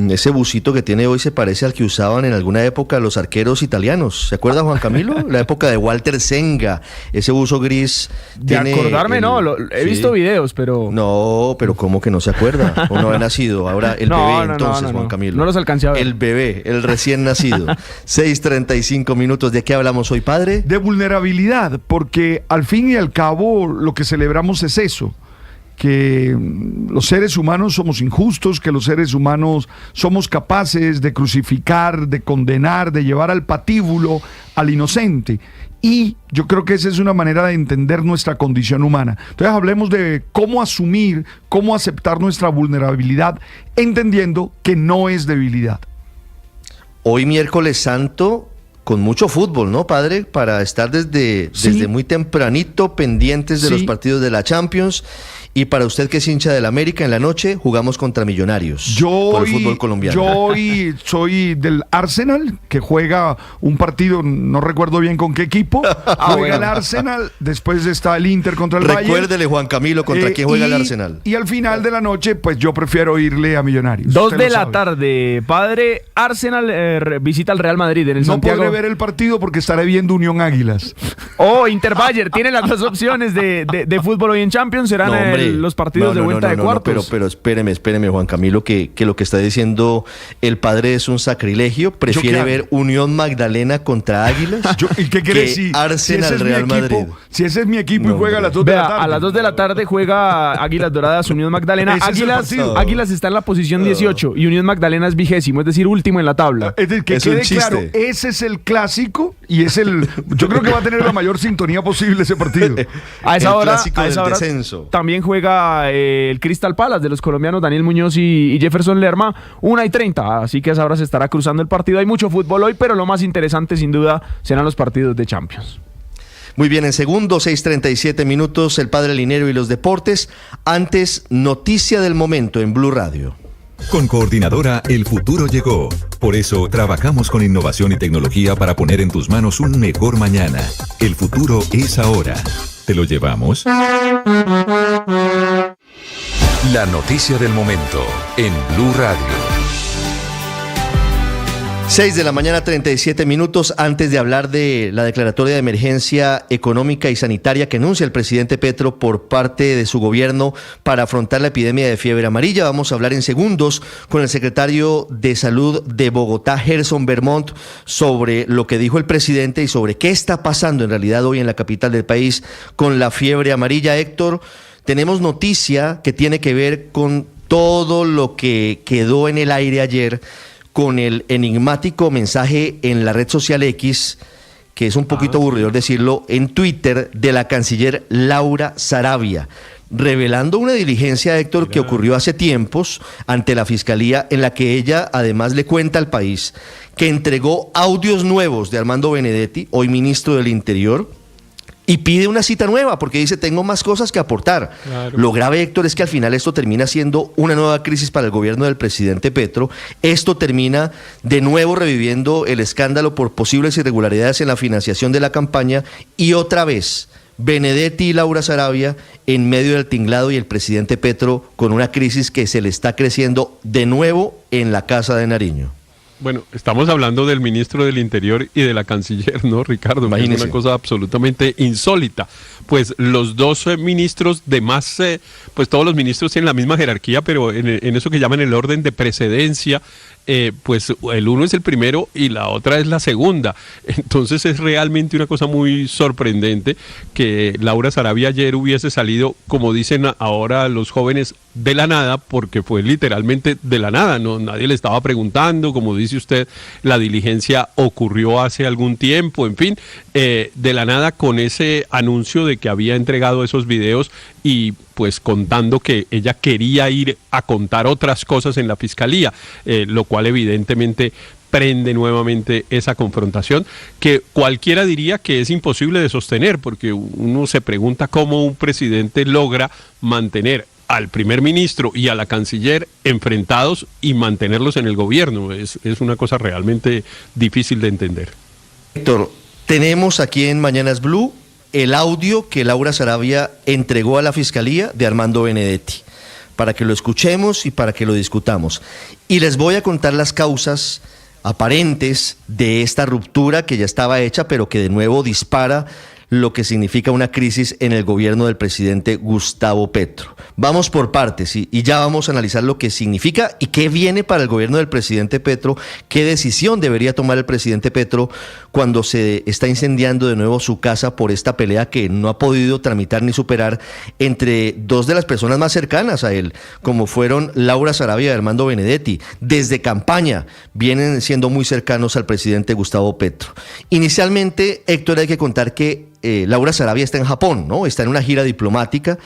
Ese busito que tiene hoy se parece al que usaban en alguna época los arqueros italianos. ¿Se acuerda, Juan Camilo? La época de Walter Senga. Ese buzo gris. De acordarme, no. He visto videos, pero... No, pero ¿cómo que no se acuerda? ¿O no ha nacido? Ahora el bebé, entonces, Juan Camilo. No los alcancé a ver. El bebé, el recién nacido. 6:35 minutos. ¿De qué hablamos hoy, padre? De vulnerabilidad, porque al fin y al cabo lo que celebramos es eso. Que los seres humanos somos injustos, que los seres humanos somos capaces de crucificar, de condenar, de llevar al patíbulo al inocente. Y yo creo que esa es una manera de entender nuestra condición humana. Entonces hablemos de cómo asumir, cómo aceptar nuestra vulnerabilidad, entendiendo que no es debilidad. Hoy miércoles santo, con mucho fútbol, ¿no, padre? Para estar desde muy tempranito pendientes de los partidos de la Champions. Y para usted que es hincha del América, en la noche jugamos contra Millonarios por el fútbol colombiano. Yo hoy soy del Arsenal, que juega un partido, no recuerdo bien con qué equipo, juega el Arsenal, después está el Inter contra el Bayern. Recuérdele, Juan Camilo, contra quién juega el Arsenal. Y al final de la noche, pues yo prefiero irle a Millonarios. 2 de la tarde, padre. Arsenal visita al Real Madrid en el Santiago. No podré ver el partido porque estaré viendo Unión Águilas. Oh, Inter Bayern. Tiene las dos opciones de fútbol hoy en Champions. Serán los partidos de vuelta de cuartos. Pero espéreme, Juan Camilo, que lo que está diciendo el padre es un sacrilegio. Prefiere ver Unión Magdalena contra Águilas. ¿Y qué crees? Que Arsenal Real Madrid. Si ese es mi equipo y juega a las 2 de la tarde. A las 2 de la tarde juega Águilas Doradas, Unión Magdalena. Águilas está en la posición 18 y Unión Magdalena es 20º, es decir, último en la tabla. Que quede claro, ese es el clásico y es yo creo que va a tener la mayor sintonía posible ese partido. A esa hora descenso. También juega el Crystal Palace de los colombianos Daniel Muñoz y Jefferson Lerma, 1:30, así que a esa hora se estará cruzando el partido. Hay mucho fútbol hoy, pero lo más interesante sin duda serán los partidos de Champions. Muy bien, en segundos, 6:37 minutos, el Padre Linero y los deportes. Antes, noticia del momento en Blue Radio. Con Coordinadora, el futuro llegó. Por eso, trabajamos con innovación y tecnología para poner en tus manos un mejor mañana. El futuro es ahora. ¿Te lo llevamos? La noticia del momento en Blue Radio. 6 de la mañana, 37 minutos. Antes de hablar de la declaratoria de emergencia económica y sanitaria que anuncia el presidente Petro por parte de su gobierno para afrontar la epidemia de fiebre amarilla, vamos a hablar en segundos con el secretario de Salud de Bogotá, Gerson Vermont, sobre lo que dijo el presidente y sobre qué está pasando en realidad hoy en la capital del país con la fiebre amarilla. Héctor, tenemos noticia que tiene que ver con todo lo que quedó en el aire ayer con el enigmático mensaje en la red social X, que es un poquito aburridor decirlo, en Twitter, de la canciller Laura Sarabia, revelando una diligencia, Héctor, que ocurrió hace tiempos ante la Fiscalía, en la que ella además le cuenta al país que entregó audios nuevos de Armando Benedetti, hoy ministro del Interior, y pide una cita nueva porque dice, tengo más cosas que aportar. Claro. Lo grave, Héctor, es que al final esto termina siendo una nueva crisis para el gobierno del presidente Petro. Esto termina de nuevo reviviendo el escándalo por posibles irregularidades en la financiación de la campaña, y otra vez Benedetti y Laura Sarabia en medio del tinglado, y el presidente Petro con una crisis que se le está creciendo de nuevo en la Casa de Nariño. Bueno, estamos hablando del ministro del Interior y de la canciller, ¿no, Ricardo? Imagínese. Es una cosa absolutamente insólita. Pues los dos ministros de más, pues todos los ministros tienen la misma jerarquía, pero en eso que llaman el orden de precedencia, pues el uno es el primero y la otra es la segunda. Entonces es realmente una cosa muy sorprendente que Laura Sarabia ayer hubiese salido, como dicen ahora los jóvenes, de la nada, porque fue literalmente de la nada, no, nadie le estaba preguntando, como dice usted, la diligencia ocurrió hace algún tiempo, en fin, de la nada, con ese anuncio de que había entregado esos videos y pues contando que ella quería ir a contar otras cosas en la fiscalía, lo cual evidentemente prende nuevamente esa confrontación que cualquiera diría que es imposible de sostener, porque uno se pregunta cómo un presidente logra mantener al primer ministro y a la canciller enfrentados y mantenerlos en el gobierno. Es una cosa realmente difícil de entender. Héctor, tenemos aquí en Mañanas Blue el audio que Laura Sarabia entregó a la Fiscalía de Armando Benedetti, para que lo escuchemos y para que lo discutamos. Y les voy a contar las causas aparentes de esta ruptura que ya estaba hecha, pero que de nuevo dispara lo que significa una crisis en el gobierno del presidente Gustavo Petro. Vamos por partes y ya vamos a analizar lo que significa y qué viene para el gobierno del presidente Petro, qué decisión debería tomar el presidente Petro cuando se está incendiando de nuevo su casa por esta pelea que no ha podido tramitar ni superar entre dos de las personas más cercanas a él, como fueron Laura Sarabia y Armando Benedetti. Desde campaña vienen siendo muy cercanos al presidente Gustavo Petro. Inicialmente, Héctor, hay que contar que Laura Sarabia está en Japón, ¿no? Está en una gira diplomática,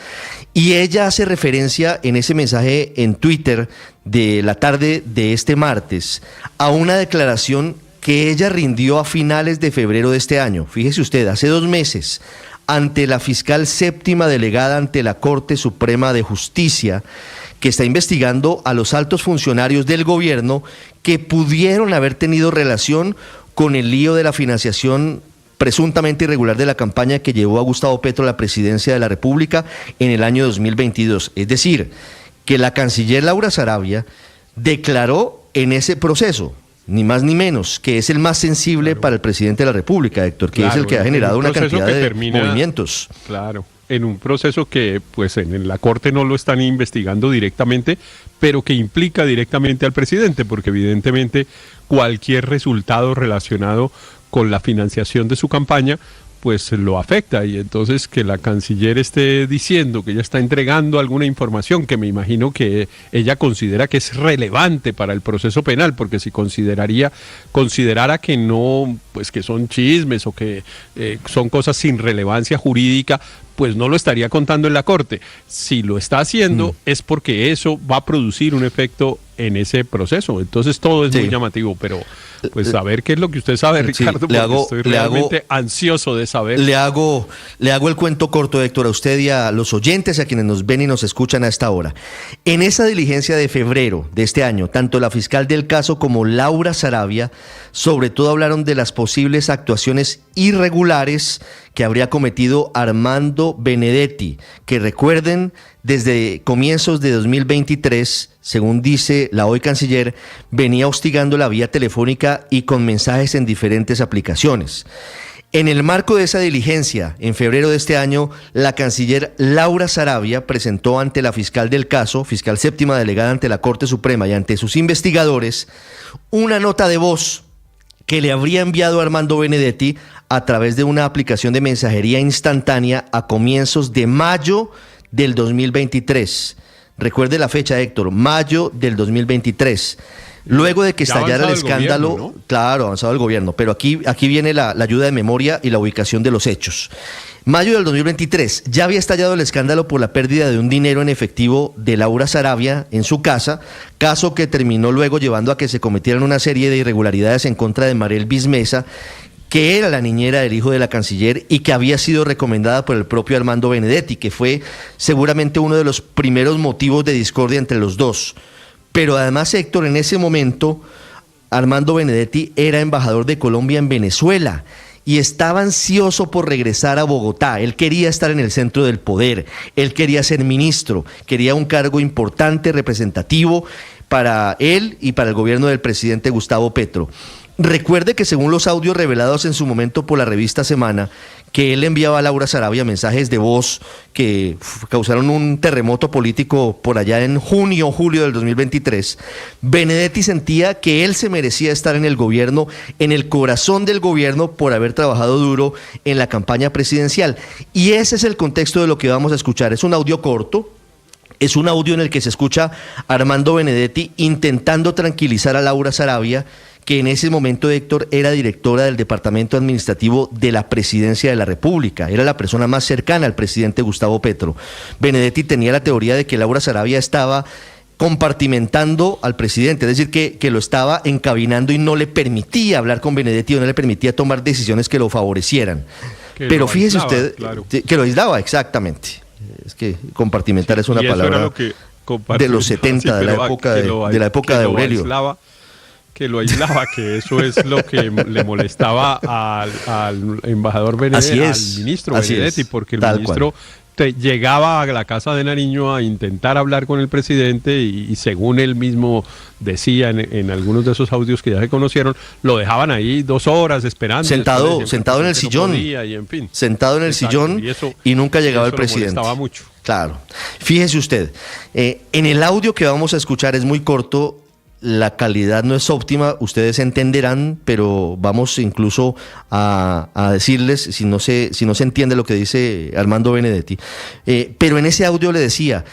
y ella hace referencia en ese mensaje en Twitter de la tarde de este martes a una declaración que ella rindió a finales de febrero de este año. Fíjese usted, hace 2 meses, ante la fiscal séptima delegada ante la Corte Suprema de Justicia, que está investigando a los altos funcionarios del gobierno que pudieron haber tenido relación con el lío de la financiación presuntamente irregular de la campaña que llevó a Gustavo Petro a la presidencia de la República en el año 2022. Es decir, que la canciller Laura Sarabia declaró en ese proceso, ni más ni menos, que es el más sensible para el presidente de la República, Héctor, que es el que ha generado una cantidad de movimientos. Claro, en un proceso que pues en la Corte no lo están investigando directamente, pero que implica directamente al presidente, porque evidentemente cualquier resultado relacionado con la financiación de su campaña, pues lo afecta, y entonces que la canciller esté diciendo que ella está entregando alguna información que me imagino que ella considera que es relevante para el proceso penal, porque si considerara que no pues que son chismes o que son cosas sin relevancia jurídica, pues no lo estaría contando en la corte. Si lo está haciendo es porque eso va a producir un efecto en ese proceso. Entonces todo es muy llamativo, pero pues saber qué es lo que usted sabe, Ricardo, porque estoy realmente ansioso de saber. Le hago el cuento corto, Héctor, a usted y a los oyentes, a quienes nos ven y nos escuchan a esta hora. En esa diligencia de febrero de este año, tanto la fiscal del caso como Laura Sarabia, sobre todo hablaron de las posibles actuaciones irregulares que habría cometido Armando Benedetti, que recuerden, desde comienzos de 2023, según dice la hoy canciller, venía hostigando la vía telefónica y con mensajes en diferentes aplicaciones. En el marco de esa diligencia, en febrero de este año, la canciller Laura Sarabia presentó ante la fiscal del caso, fiscal séptima delegada ante la Corte Suprema y ante sus investigadores, una nota de voz que le habría enviado a Armando Benedetti a través de una aplicación de mensajería instantánea a comienzos de mayo del 2023. Recuerde la fecha, Héctor, mayo del 2023. Luego de que estallara el escándalo, gobierno, ¿no? Claro, avanzado el gobierno, pero aquí viene la ayuda de memoria y la ubicación de los hechos. Mayo del 2023, ya había estallado el escándalo por la pérdida de un dinero en efectivo de Laura Sarabia en su casa, caso que terminó luego llevando a que se cometieran una serie de irregularidades en contra de Mariel Bismesa, que era la niñera del hijo de la canciller y que había sido recomendada por el propio Armando Benedetti, que fue seguramente uno de los primeros motivos de discordia entre los dos. Pero además, Héctor, en ese momento, Armando Benedetti era embajador de Colombia en Venezuela y estaba ansioso por regresar a Bogotá. Él quería estar en el centro del poder, él quería ser ministro, quería un cargo importante, representativo para él y para el gobierno del presidente Gustavo Petro. Recuerde que según los audios revelados en su momento por la revista Semana, que él enviaba a Laura Sarabia mensajes de voz que causaron un terremoto político por allá en junio o julio del 2023, Benedetti sentía que él se merecía estar en el gobierno, en el corazón del gobierno, por haber trabajado duro en la campaña presidencial. Y ese es el contexto de lo que vamos a escuchar. Es un audio corto. Es un audio en el que se escucha a Armando Benedetti intentando tranquilizar a Laura Sarabia, que en ese momento, Héctor, era directora del Departamento Administrativo de la Presidencia de la República. Era la persona más cercana al presidente Gustavo Petro. Benedetti tenía la teoría de que Laura Sarabia estaba compartimentando al presidente, es decir, que lo estaba encabinando y no le permitía hablar con Benedetti o no le permitía tomar decisiones que lo favorecieran. Pero fíjese usted, claro, que lo aislaba, exactamente. Es que compartimentar es una palabra de los 70, de la época de Aurelio. Que lo aislaba, que eso es lo que le molestaba al embajador Benedetti, al ministro Benedetti, porque el ministro llegaba a la casa de Nariño a intentar hablar con el presidente y según él mismo decía en algunos de esos audios que ya se conocieron, lo dejaban ahí 2 horas esperando. Sentado en el sillón, sentado en el sillón y nunca llegaba el presidente. Molestaba mucho. Claro. Fíjese usted, en el audio que vamos a escuchar es muy corto. La calidad no es óptima, ustedes entenderán, pero vamos incluso a decirles, si no se entiende lo que dice Armando Benedetti. Pero en ese audio le decía,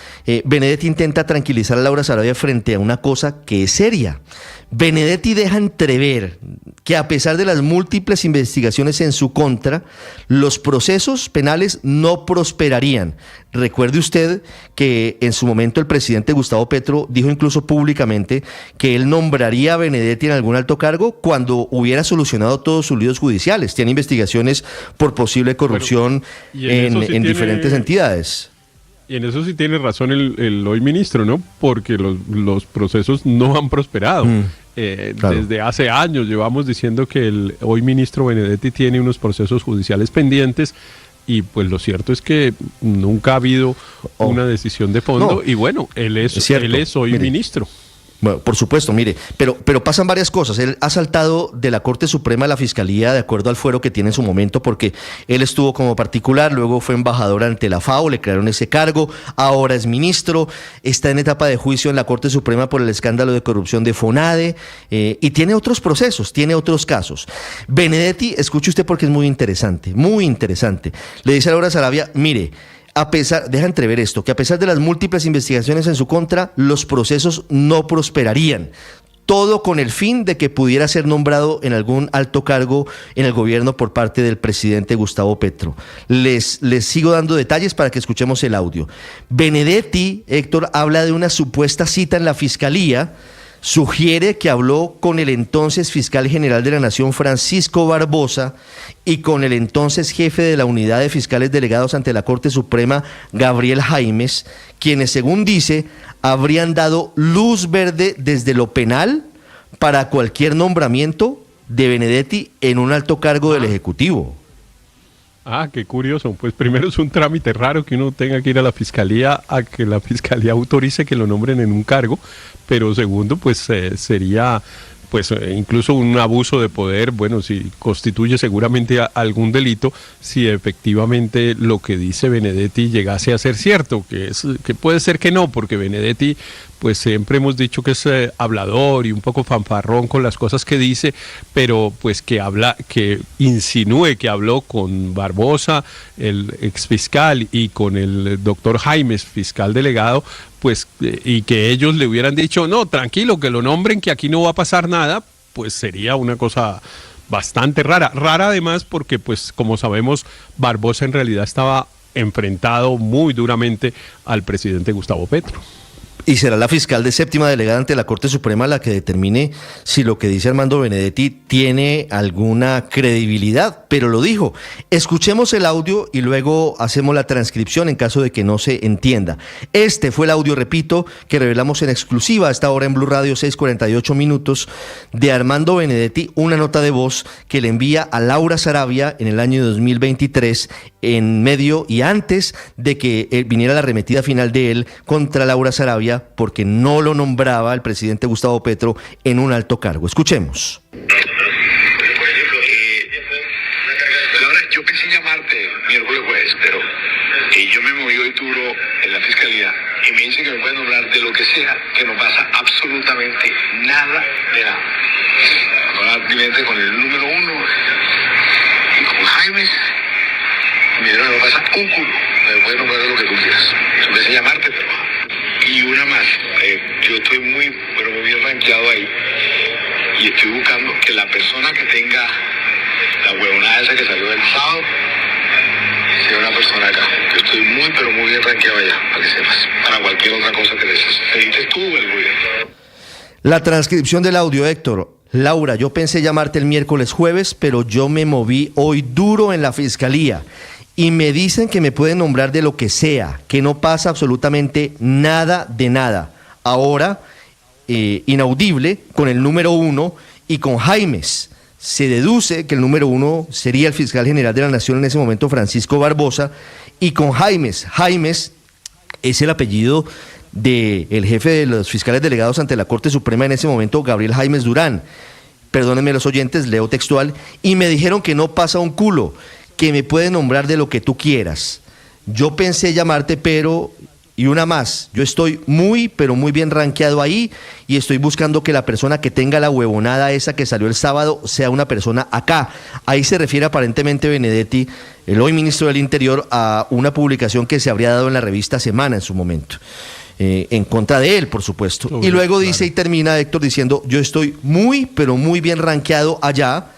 Benedetti intenta tranquilizar a Laura Sarabia frente a una cosa que es seria. Benedetti deja entrever que a pesar de las múltiples investigaciones en su contra, los procesos penales no prosperarían. Recuerde usted que en su momento el presidente Gustavo Petro dijo incluso públicamente que él nombraría a Benedetti en algún alto cargo cuando hubiera solucionado todos sus líos judiciales. Tiene investigaciones por posible corrupción en diferentes entidades. Y en eso sí tiene razón el hoy ministro, ¿no? Porque los procesos no han prosperado. Claro. Desde hace años llevamos diciendo que el hoy ministro Benedetti tiene unos procesos judiciales pendientes y pues lo cierto es que nunca ha habido una decisión de fondo y bueno, él es hoy ministro. Bueno, por supuesto, mire, pero pasan varias cosas. Él ha saltado de la Corte Suprema a la Fiscalía de acuerdo al fuero que tiene en su momento, porque él estuvo como particular, luego fue embajador ante la FAO, le crearon ese cargo, ahora es ministro, está en etapa de juicio en la Corte Suprema por el escándalo de corrupción de FONADE, y tiene otros procesos, tiene otros casos. Benedetti, escuche usted porque es muy interesante, le dice a Laura Sarabia, mire, deja entrever esto, que a pesar de las múltiples investigaciones en su contra, los procesos no prosperarían. todo con el fin de que pudiera ser nombrado en algún alto cargo en el gobierno por parte del presidente Gustavo Petro. Les sigo dando detalles para que escuchemos el audio. Benedetti, Héctor, habla de una supuesta cita en la Fiscalía, sugiere que habló con el entonces fiscal general de la Nación, Francisco Barbosa, y con el entonces jefe de la unidad de fiscales delegados ante la Corte Suprema, Gabriel Jaimes, quienes, según dice, habrían dado luz verde desde lo penal para cualquier nombramiento de Benedetti en un alto cargo del Ejecutivo. Ah, qué curioso. Pues primero es un trámite raro que uno tenga que ir a la fiscalía a que la fiscalía autorice que lo nombren en un cargo, pero segundo, pues sería pues incluso un abuso de poder, bueno, si constituye seguramente algún delito, si efectivamente lo que dice Benedetti llegase a ser cierto, que puede ser que no, porque Benedetti pues siempre hemos dicho que es hablador y un poco fanfarrón con las cosas que dice, pero pues que insinúe que habló con Barbosa, el exfiscal, y con el doctor Jaimes, fiscal delegado, pues y que ellos le hubieran dicho, no, tranquilo, que lo nombren, que aquí no va a pasar nada, pues sería una cosa bastante rara además porque pues como sabemos Barbosa en realidad estaba enfrentado muy duramente al presidente Gustavo Petro. Y será la fiscal de séptima delegada ante la Corte Suprema la que determine si lo que dice Armando Benedetti tiene alguna credibilidad, pero lo dijo. Escuchemos el audio y luego hacemos la transcripción en caso de que no se entienda. Este fue el audio, repito, que revelamos en exclusiva a esta hora en Blue Radio, 6:48 minutos, de Armando Benedetti, una nota de voz que le envía a Laura Sarabia en el año 2023, en medio y antes de que viniera la arremetida final de él contra Laura Sarabia, porque no lo nombraba el presidente Gustavo Petro en un alto cargo. Escuchemos. Laura, yo pensé llamarte miércoles jueves, pero yo me moví hoy duro en la fiscalía y me dicen que me pueden nombrar de lo que sea, que no pasa absolutamente nada de nada. Hablar con el número 1 y con Jaimes, me dijeron que no pasa un culo, me pueden nombrar de lo que tú quieras. Yo pensé llamarte, pero... Y una más, yo estoy muy bien rankeado ahí y estoy buscando que la persona que tenga la huevonada esa que salió del sábado sea una persona acá. Yo estoy muy bien rankeado allá, para que sepas, para cualquier otra cosa que necesites tú, el gobierno. La transcripción del audio, Héctor. Laura, yo pensé llamarte el miércoles jueves, pero yo me moví hoy duro en la fiscalía. Y me dicen que me pueden nombrar de lo que sea, que no pasa absolutamente nada de nada. Ahora, inaudible, con el número 1 y con Jaimes. Se deduce que el número 1 sería el fiscal general de la Nación en ese momento, Francisco Barbosa, y con Jaimes. Jaimes es el apellido del jefe de los fiscales delegados ante la Corte Suprema en ese momento, Gabriel Jaimes Durán. Perdónenme los oyentes, leo textual. Y me dijeron que no pasa un culo, que me puede nombrar de lo que tú quieras. Yo pensé llamarte, pero... Y una más, yo estoy muy bien rankeado ahí y estoy buscando que la persona que tenga la huevonada esa que salió el sábado sea una persona acá. Ahí se refiere aparentemente Benedetti, el hoy ministro del Interior, a una publicación que se habría dado en la revista Semana en su momento. En contra de él, por supuesto. Y luego dice y termina Héctor diciendo, yo estoy muy bien rankeado allá,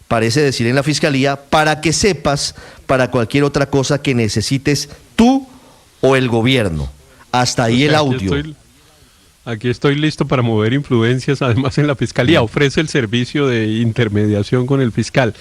parece decir en la fiscalía, para que sepas, para cualquier otra cosa que necesites tú o el gobierno. Hasta ahí el audio. Aquí estoy listo para mover influencias, además en la fiscalía. Ofrece el servicio de intermediación con el fiscal.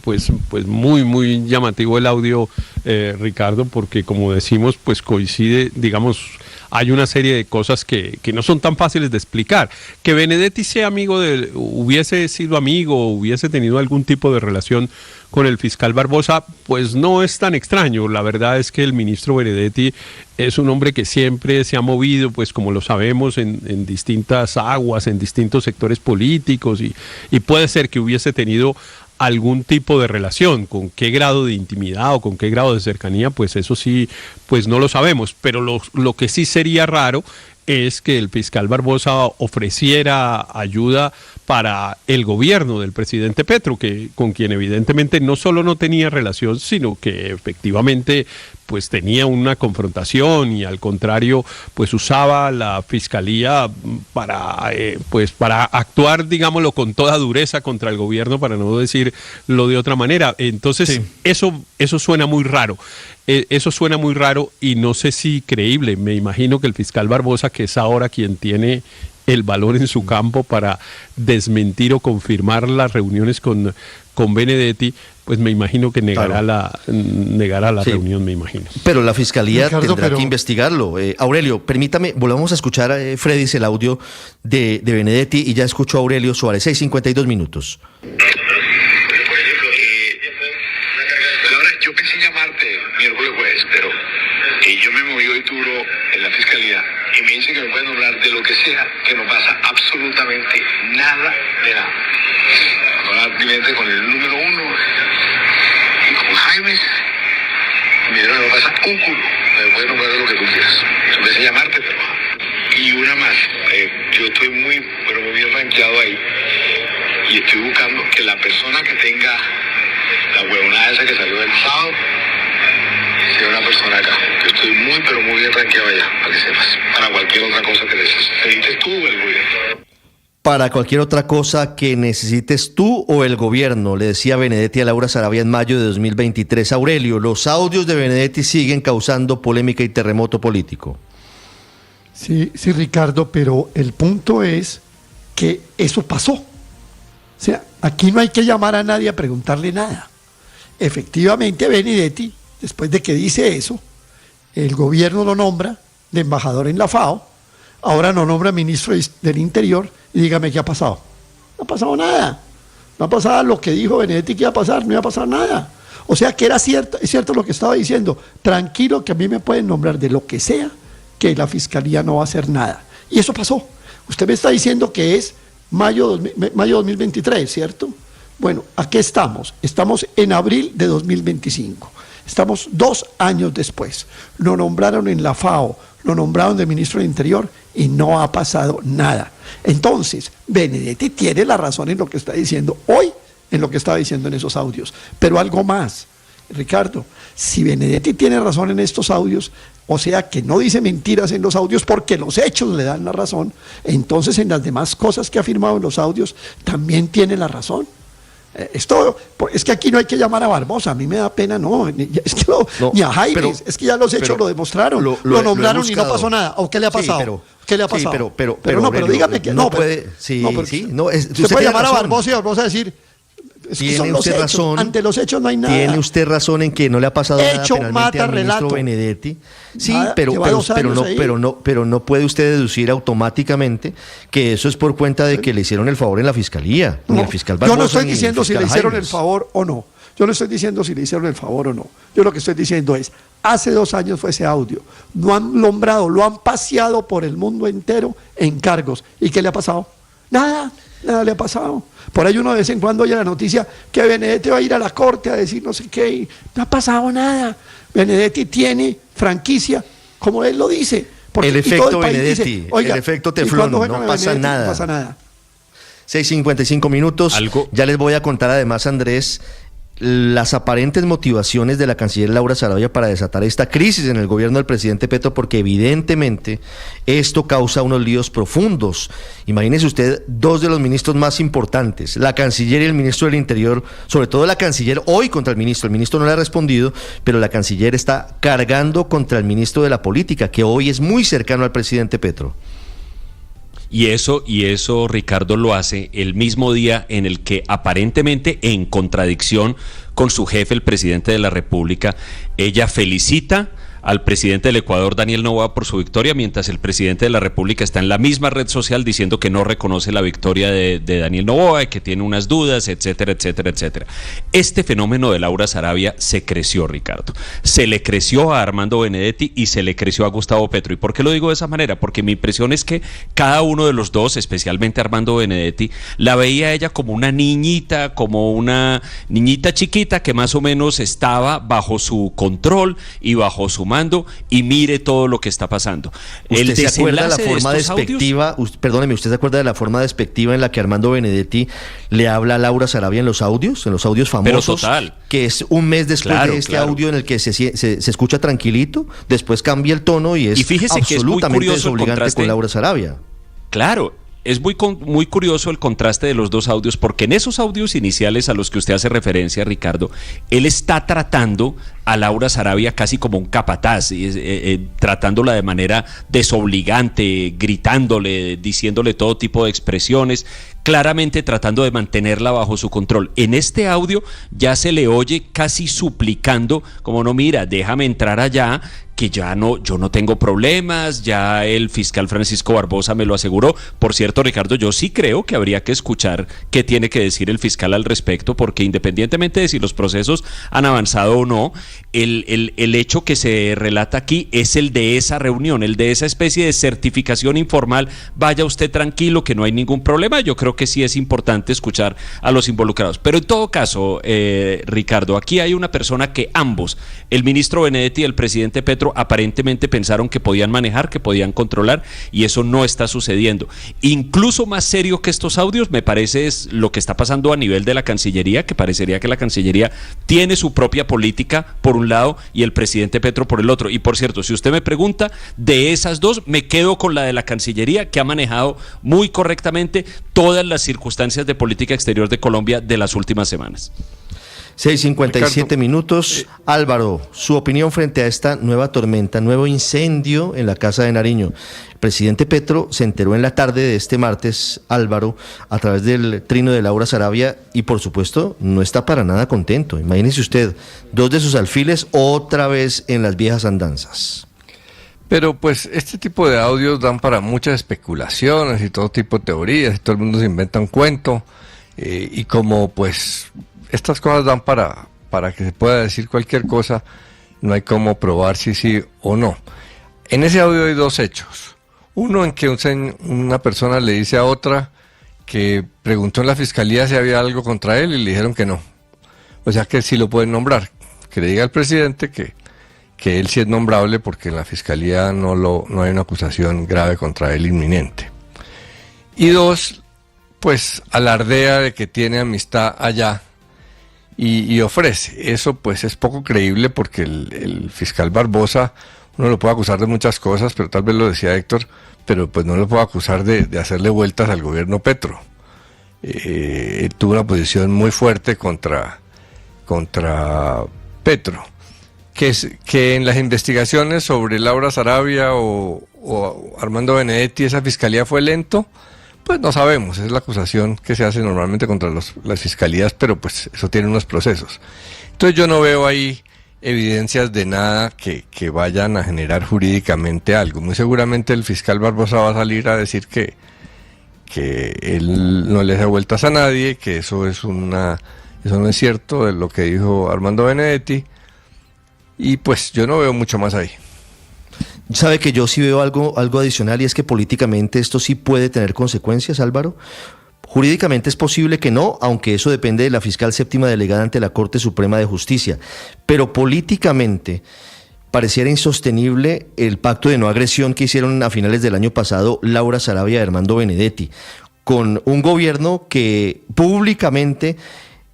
Pues muy llamativo el audio, Ricardo, porque como decimos, pues coincide, digamos, hay una serie de cosas que no son tan fáciles de explicar. Que Benedetti sea hubiese sido amigo, hubiese tenido algún tipo de relación con el fiscal Barbosa, pues no es tan extraño. La verdad es que el ministro Benedetti es un hombre que siempre se ha movido, pues como lo sabemos, en distintas aguas, en distintos sectores políticos, y puede ser que hubiese tenido algún tipo de relación. Con qué grado de intimidad o con qué grado de cercanía, pues eso sí, pues no lo sabemos. Pero lo que sí sería raro es que el fiscal Barbosa ofreciera ayuda para el gobierno del presidente Petro, con quien evidentemente no solo no tenía relación, sino que efectivamente pues tenía una confrontación y al contrario pues usaba la fiscalía para actuar, digámoslo, con toda dureza contra el gobierno, para no decirlo de otra manera. Entonces sí, eso suena muy raro. Eso suena muy raro y no sé si creíble. Me imagino que el fiscal Barbosa, que es ahora quien tiene el balón en su campo para desmentir o confirmar las reuniones con Benedetti, pues me imagino que negará la sí, reunión, me imagino. Pero la fiscalía tendrá que investigarlo. Aurelio, permítame, volvamos a escuchar a Freddy el audio de Benedetti y ya escucho a Aurelio Suárez, 6:52 minutos. Yo pensé llamarte miércoles jueves, pero yo me moví hoy duro en la fiscalía y me dice que me pueden hablar de lo que sea, que no pasa absolutamente nada de nada. Hablar con el número 1 y con Jaime, me dijeron que no pasa un culo, me pueden hablar de lo que tú quieras. Yo pensé llamarte, pero... Y una más, yo estoy muy bien rankeado ahí y estoy buscando que la persona que tenga la huevonada esa que salió el sábado sea una persona acá. Yo estoy muy bien rankeado allá, para que sepas. Para cualquier otra cosa que necesites tú o el gobierno. Para cualquier otra cosa que necesites tú o el gobierno, le decía Benedetti a Laura Sarabia en mayo de 2023. Aurelio, los audios de Benedetti siguen causando polémica y terremoto político. Sí, Ricardo, pero el punto es que eso pasó. O sea, aquí no hay que llamar a nadie a preguntarle nada. Efectivamente, Benedetti, después de que dice eso, el gobierno lo nombra de embajador en la FAO, ahora lo nombra ministro del Interior, y dígame qué ha pasado. No ha pasado nada. No ha pasado lo que dijo Benedetti que iba a pasar, no iba a pasar nada. O sea que era cierto, es cierto lo que estaba diciendo. Tranquilo, que a mí me pueden nombrar de lo que sea, que la fiscalía no va a hacer nada. Y eso pasó. Usted me está diciendo que es mayo 2023, ¿cierto? Bueno, aquí estamos. Estamos en abril de 2025. Estamos 2 años después. Lo nombraron en la FAO, lo nombraron de ministro del Interior y no ha pasado nada. Entonces, Benedetti tiene la razón en lo que está diciendo hoy, en lo que estaba diciendo en esos audios. Pero algo más, Ricardo, si Benedetti tiene razón en estos audios, o sea que no dice mentiras en los audios porque los hechos le dan la razón, entonces en las demás cosas que ha afirmado en los audios también tiene la razón. Es que aquí no hay que llamar a Barbosa, a mí me da pena, ni a Jaime, es que ya los hechos lo demostraron, lo nombraron y no pasó nada. ¿O qué le ha pasado? ¿Qué le ha pasado? Sí, pero dígame que no puede. Usted puede llamar a Barbosa y Barbosa decir. Es que son los hechos. Ante los hechos no hay nada. Tiene usted razón en que no le ha pasado nada penalmente al ministro Benedetti. Sí, pero no puede usted deducir automáticamente que eso es por cuenta de que le hicieron el favor en la fiscalía. No, el fiscal Barbosa, yo no estoy diciendo si le hicieron el favor o no. Yo no estoy diciendo si le hicieron el favor o no. Yo lo que estoy diciendo es, hace 2 años fue ese audio. Lo han nombrado, lo han paseado por el mundo entero en cargos. ¿Y qué le ha pasado? Nada le ha pasado. Por ahí uno de vez en cuando oye la noticia que Benedetti va a ir a la corte a decir no sé qué, y no ha pasado nada. Benedetti tiene franquicia, como él lo dice. El efecto Benedetti, dice, el efecto Teflón, no pasa nada. No pasa nada. 6:55 minutos. Ya les voy a contar además, Andrés, las aparentes motivaciones de la canciller Laura Sarabia para desatar esta crisis en el gobierno del presidente Petro, porque evidentemente esto causa unos líos profundos. Imagínese usted 2 de los ministros más importantes, la canciller y el ministro del Interior, sobre todo la canciller hoy contra el ministro no le ha respondido, pero la canciller está cargando contra el ministro de la Política, que hoy es muy cercano al presidente Petro. Y eso, Ricardo, lo hace el mismo día en el que aparentemente en contradicción con su jefe, el presidente de la República, ella felicita al presidente del Ecuador, Daniel Noboa, por su victoria, mientras el presidente de la República está en la misma red social diciendo que no reconoce la victoria de Daniel Noboa y que tiene unas dudas, etcétera, etcétera, etcétera. Este fenómeno de Laura Sarabia se creció, Ricardo. Se le creció a Armando Benedetti y se le creció a Gustavo Petro. ¿Y por qué lo digo de esa manera? Porque mi impresión es que cada uno de los dos, especialmente Armando Benedetti, la veía a ella como una niñita chiquita que más o menos estaba bajo su control y bajo su tomando y mire todo lo que está pasando. ¿Usted se acuerda de la forma despectiva? Perdóneme, ¿usted se acuerda de la forma despectiva en la que Armando Benedetti le habla a Laura Sarabia en los audios famosos? Pero total. Que es un mes después de este audio en el que se escucha tranquilito, después cambia el tono y fíjese absolutamente desobligante con Laura Sarabia. Claro. Es muy curioso el contraste de los dos audios, porque en esos audios iniciales a los que usted hace referencia, Ricardo, él está tratando a Laura Sarabia casi como un capataz, tratándola de manera desobligante, gritándole, diciéndole todo tipo de expresiones, claramente tratando de mantenerla bajo su control. En este audio ya se le oye casi suplicando, como no, mira, déjame entrar allá, que yo no tengo problemas, ya el fiscal Francisco Barbosa me lo aseguró. Por cierto, Ricardo, yo sí creo que habría que escuchar qué tiene que decir el fiscal al respecto, porque independientemente de si los procesos han avanzado o no, el hecho que se relata aquí es el de esa reunión, el de esa especie de certificación informal, vaya usted tranquilo que no hay ningún problema. Yo creo que sí es importante escuchar a los involucrados. Pero en todo caso, Ricardo, aquí hay una persona que ambos, el ministro Benedetti y el presidente Petro, aparentemente pensaron que podían manejar, que podían controlar, y eso no está sucediendo. Incluso más serio que estos audios me parece es lo que está pasando a nivel de la Cancillería, que parecería que la Cancillería tiene su propia política por un lado y el presidente Petro por el otro. Y por cierto, si usted me pregunta, de esas dos me quedo con la de la Cancillería, que ha manejado muy correctamente todas las circunstancias de política exterior de Colombia de las últimas semanas. 6:57 minutos. Álvaro, su opinión frente a esta nueva tormenta, nuevo incendio en la Casa de Nariño. El presidente Petro se enteró en la tarde de este martes, Álvaro, a través del trino de Laura Sarabia, y por supuesto no está para nada contento. Imagínese usted, 2 de sus alfiles otra vez en las viejas andanzas. Pero pues este tipo de audios dan para muchas especulaciones y todo tipo de teorías, y todo el mundo se inventa un cuento, y como pues estas cosas dan para que se pueda decir cualquier cosa, no hay cómo probar si sí o no. En ese audio hay 2 hechos. Uno en que una persona le dice a otra que preguntó en la fiscalía si había algo contra él y le dijeron que no. O sea que sí lo pueden nombrar. Que le diga al presidente que él sí es nombrable porque en la fiscalía no hay una acusación grave contra él inminente. Y 2, pues alardea de que tiene amistad allá y ofrece. Eso pues es poco creíble porque el fiscal Barbosa, uno lo puede acusar de muchas cosas, pero tal vez lo decía Héctor, pero pues no lo puede acusar de hacerle vueltas al gobierno Petro. Tuvo una posición muy fuerte contra Petro. Que en las investigaciones sobre Laura Sarabia o Armando Benedetti esa fiscalía fue lento, pues no sabemos, es la acusación que se hace normalmente contra las fiscalías, pero pues eso tiene unos procesos. Entonces yo no veo ahí evidencias de nada que vayan a generar jurídicamente algo. Muy seguramente el fiscal Barbosa va a salir a decir que él no le hace vueltas a nadie, que eso no es cierto de lo que dijo Armando Benedetti, y pues yo no veo mucho más ahí. ¿Sabe que yo sí veo algo adicional, y es que políticamente esto sí puede tener consecuencias, Álvaro? Jurídicamente es posible que no, aunque eso depende de la fiscal séptima delegada ante la Corte Suprema de Justicia, pero políticamente pareciera insostenible el pacto de no agresión que hicieron a finales del año pasado Laura Sarabia y Armando Benedetti, con un gobierno que públicamente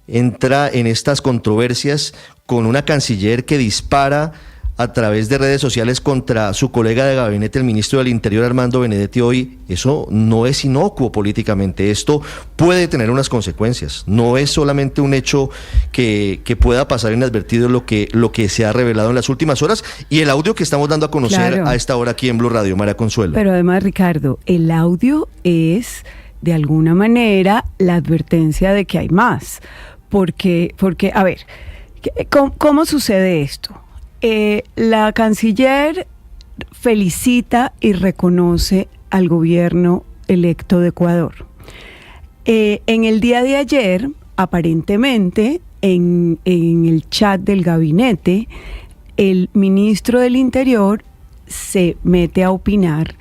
entra en estas controversias, con una canciller que dispara a través de redes sociales contra su colega de gabinete, el ministro del Interior, Armando Benedetti, hoy. Eso no es inocuo políticamente, esto puede tener unas consecuencias, no es solamente un hecho que pueda pasar inadvertido lo que se ha revelado en las últimas horas, y el audio que estamos dando a conocer a esta hora aquí en Blue Radio, María Consuelo. Pero además, Ricardo, el audio es de alguna manera la advertencia de que hay más, porque a ver, ¿cómo sucede esto? La canciller felicita y reconoce al gobierno electo de Ecuador. En el día de ayer, aparentemente, en el chat del gabinete, el ministro del Interior se mete a opinar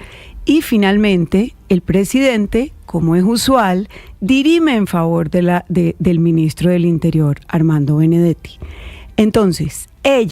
y finalmente el presidente, como es usual, dirime en favor del ministro del Interior, Armando Benedetti. Entonces, ella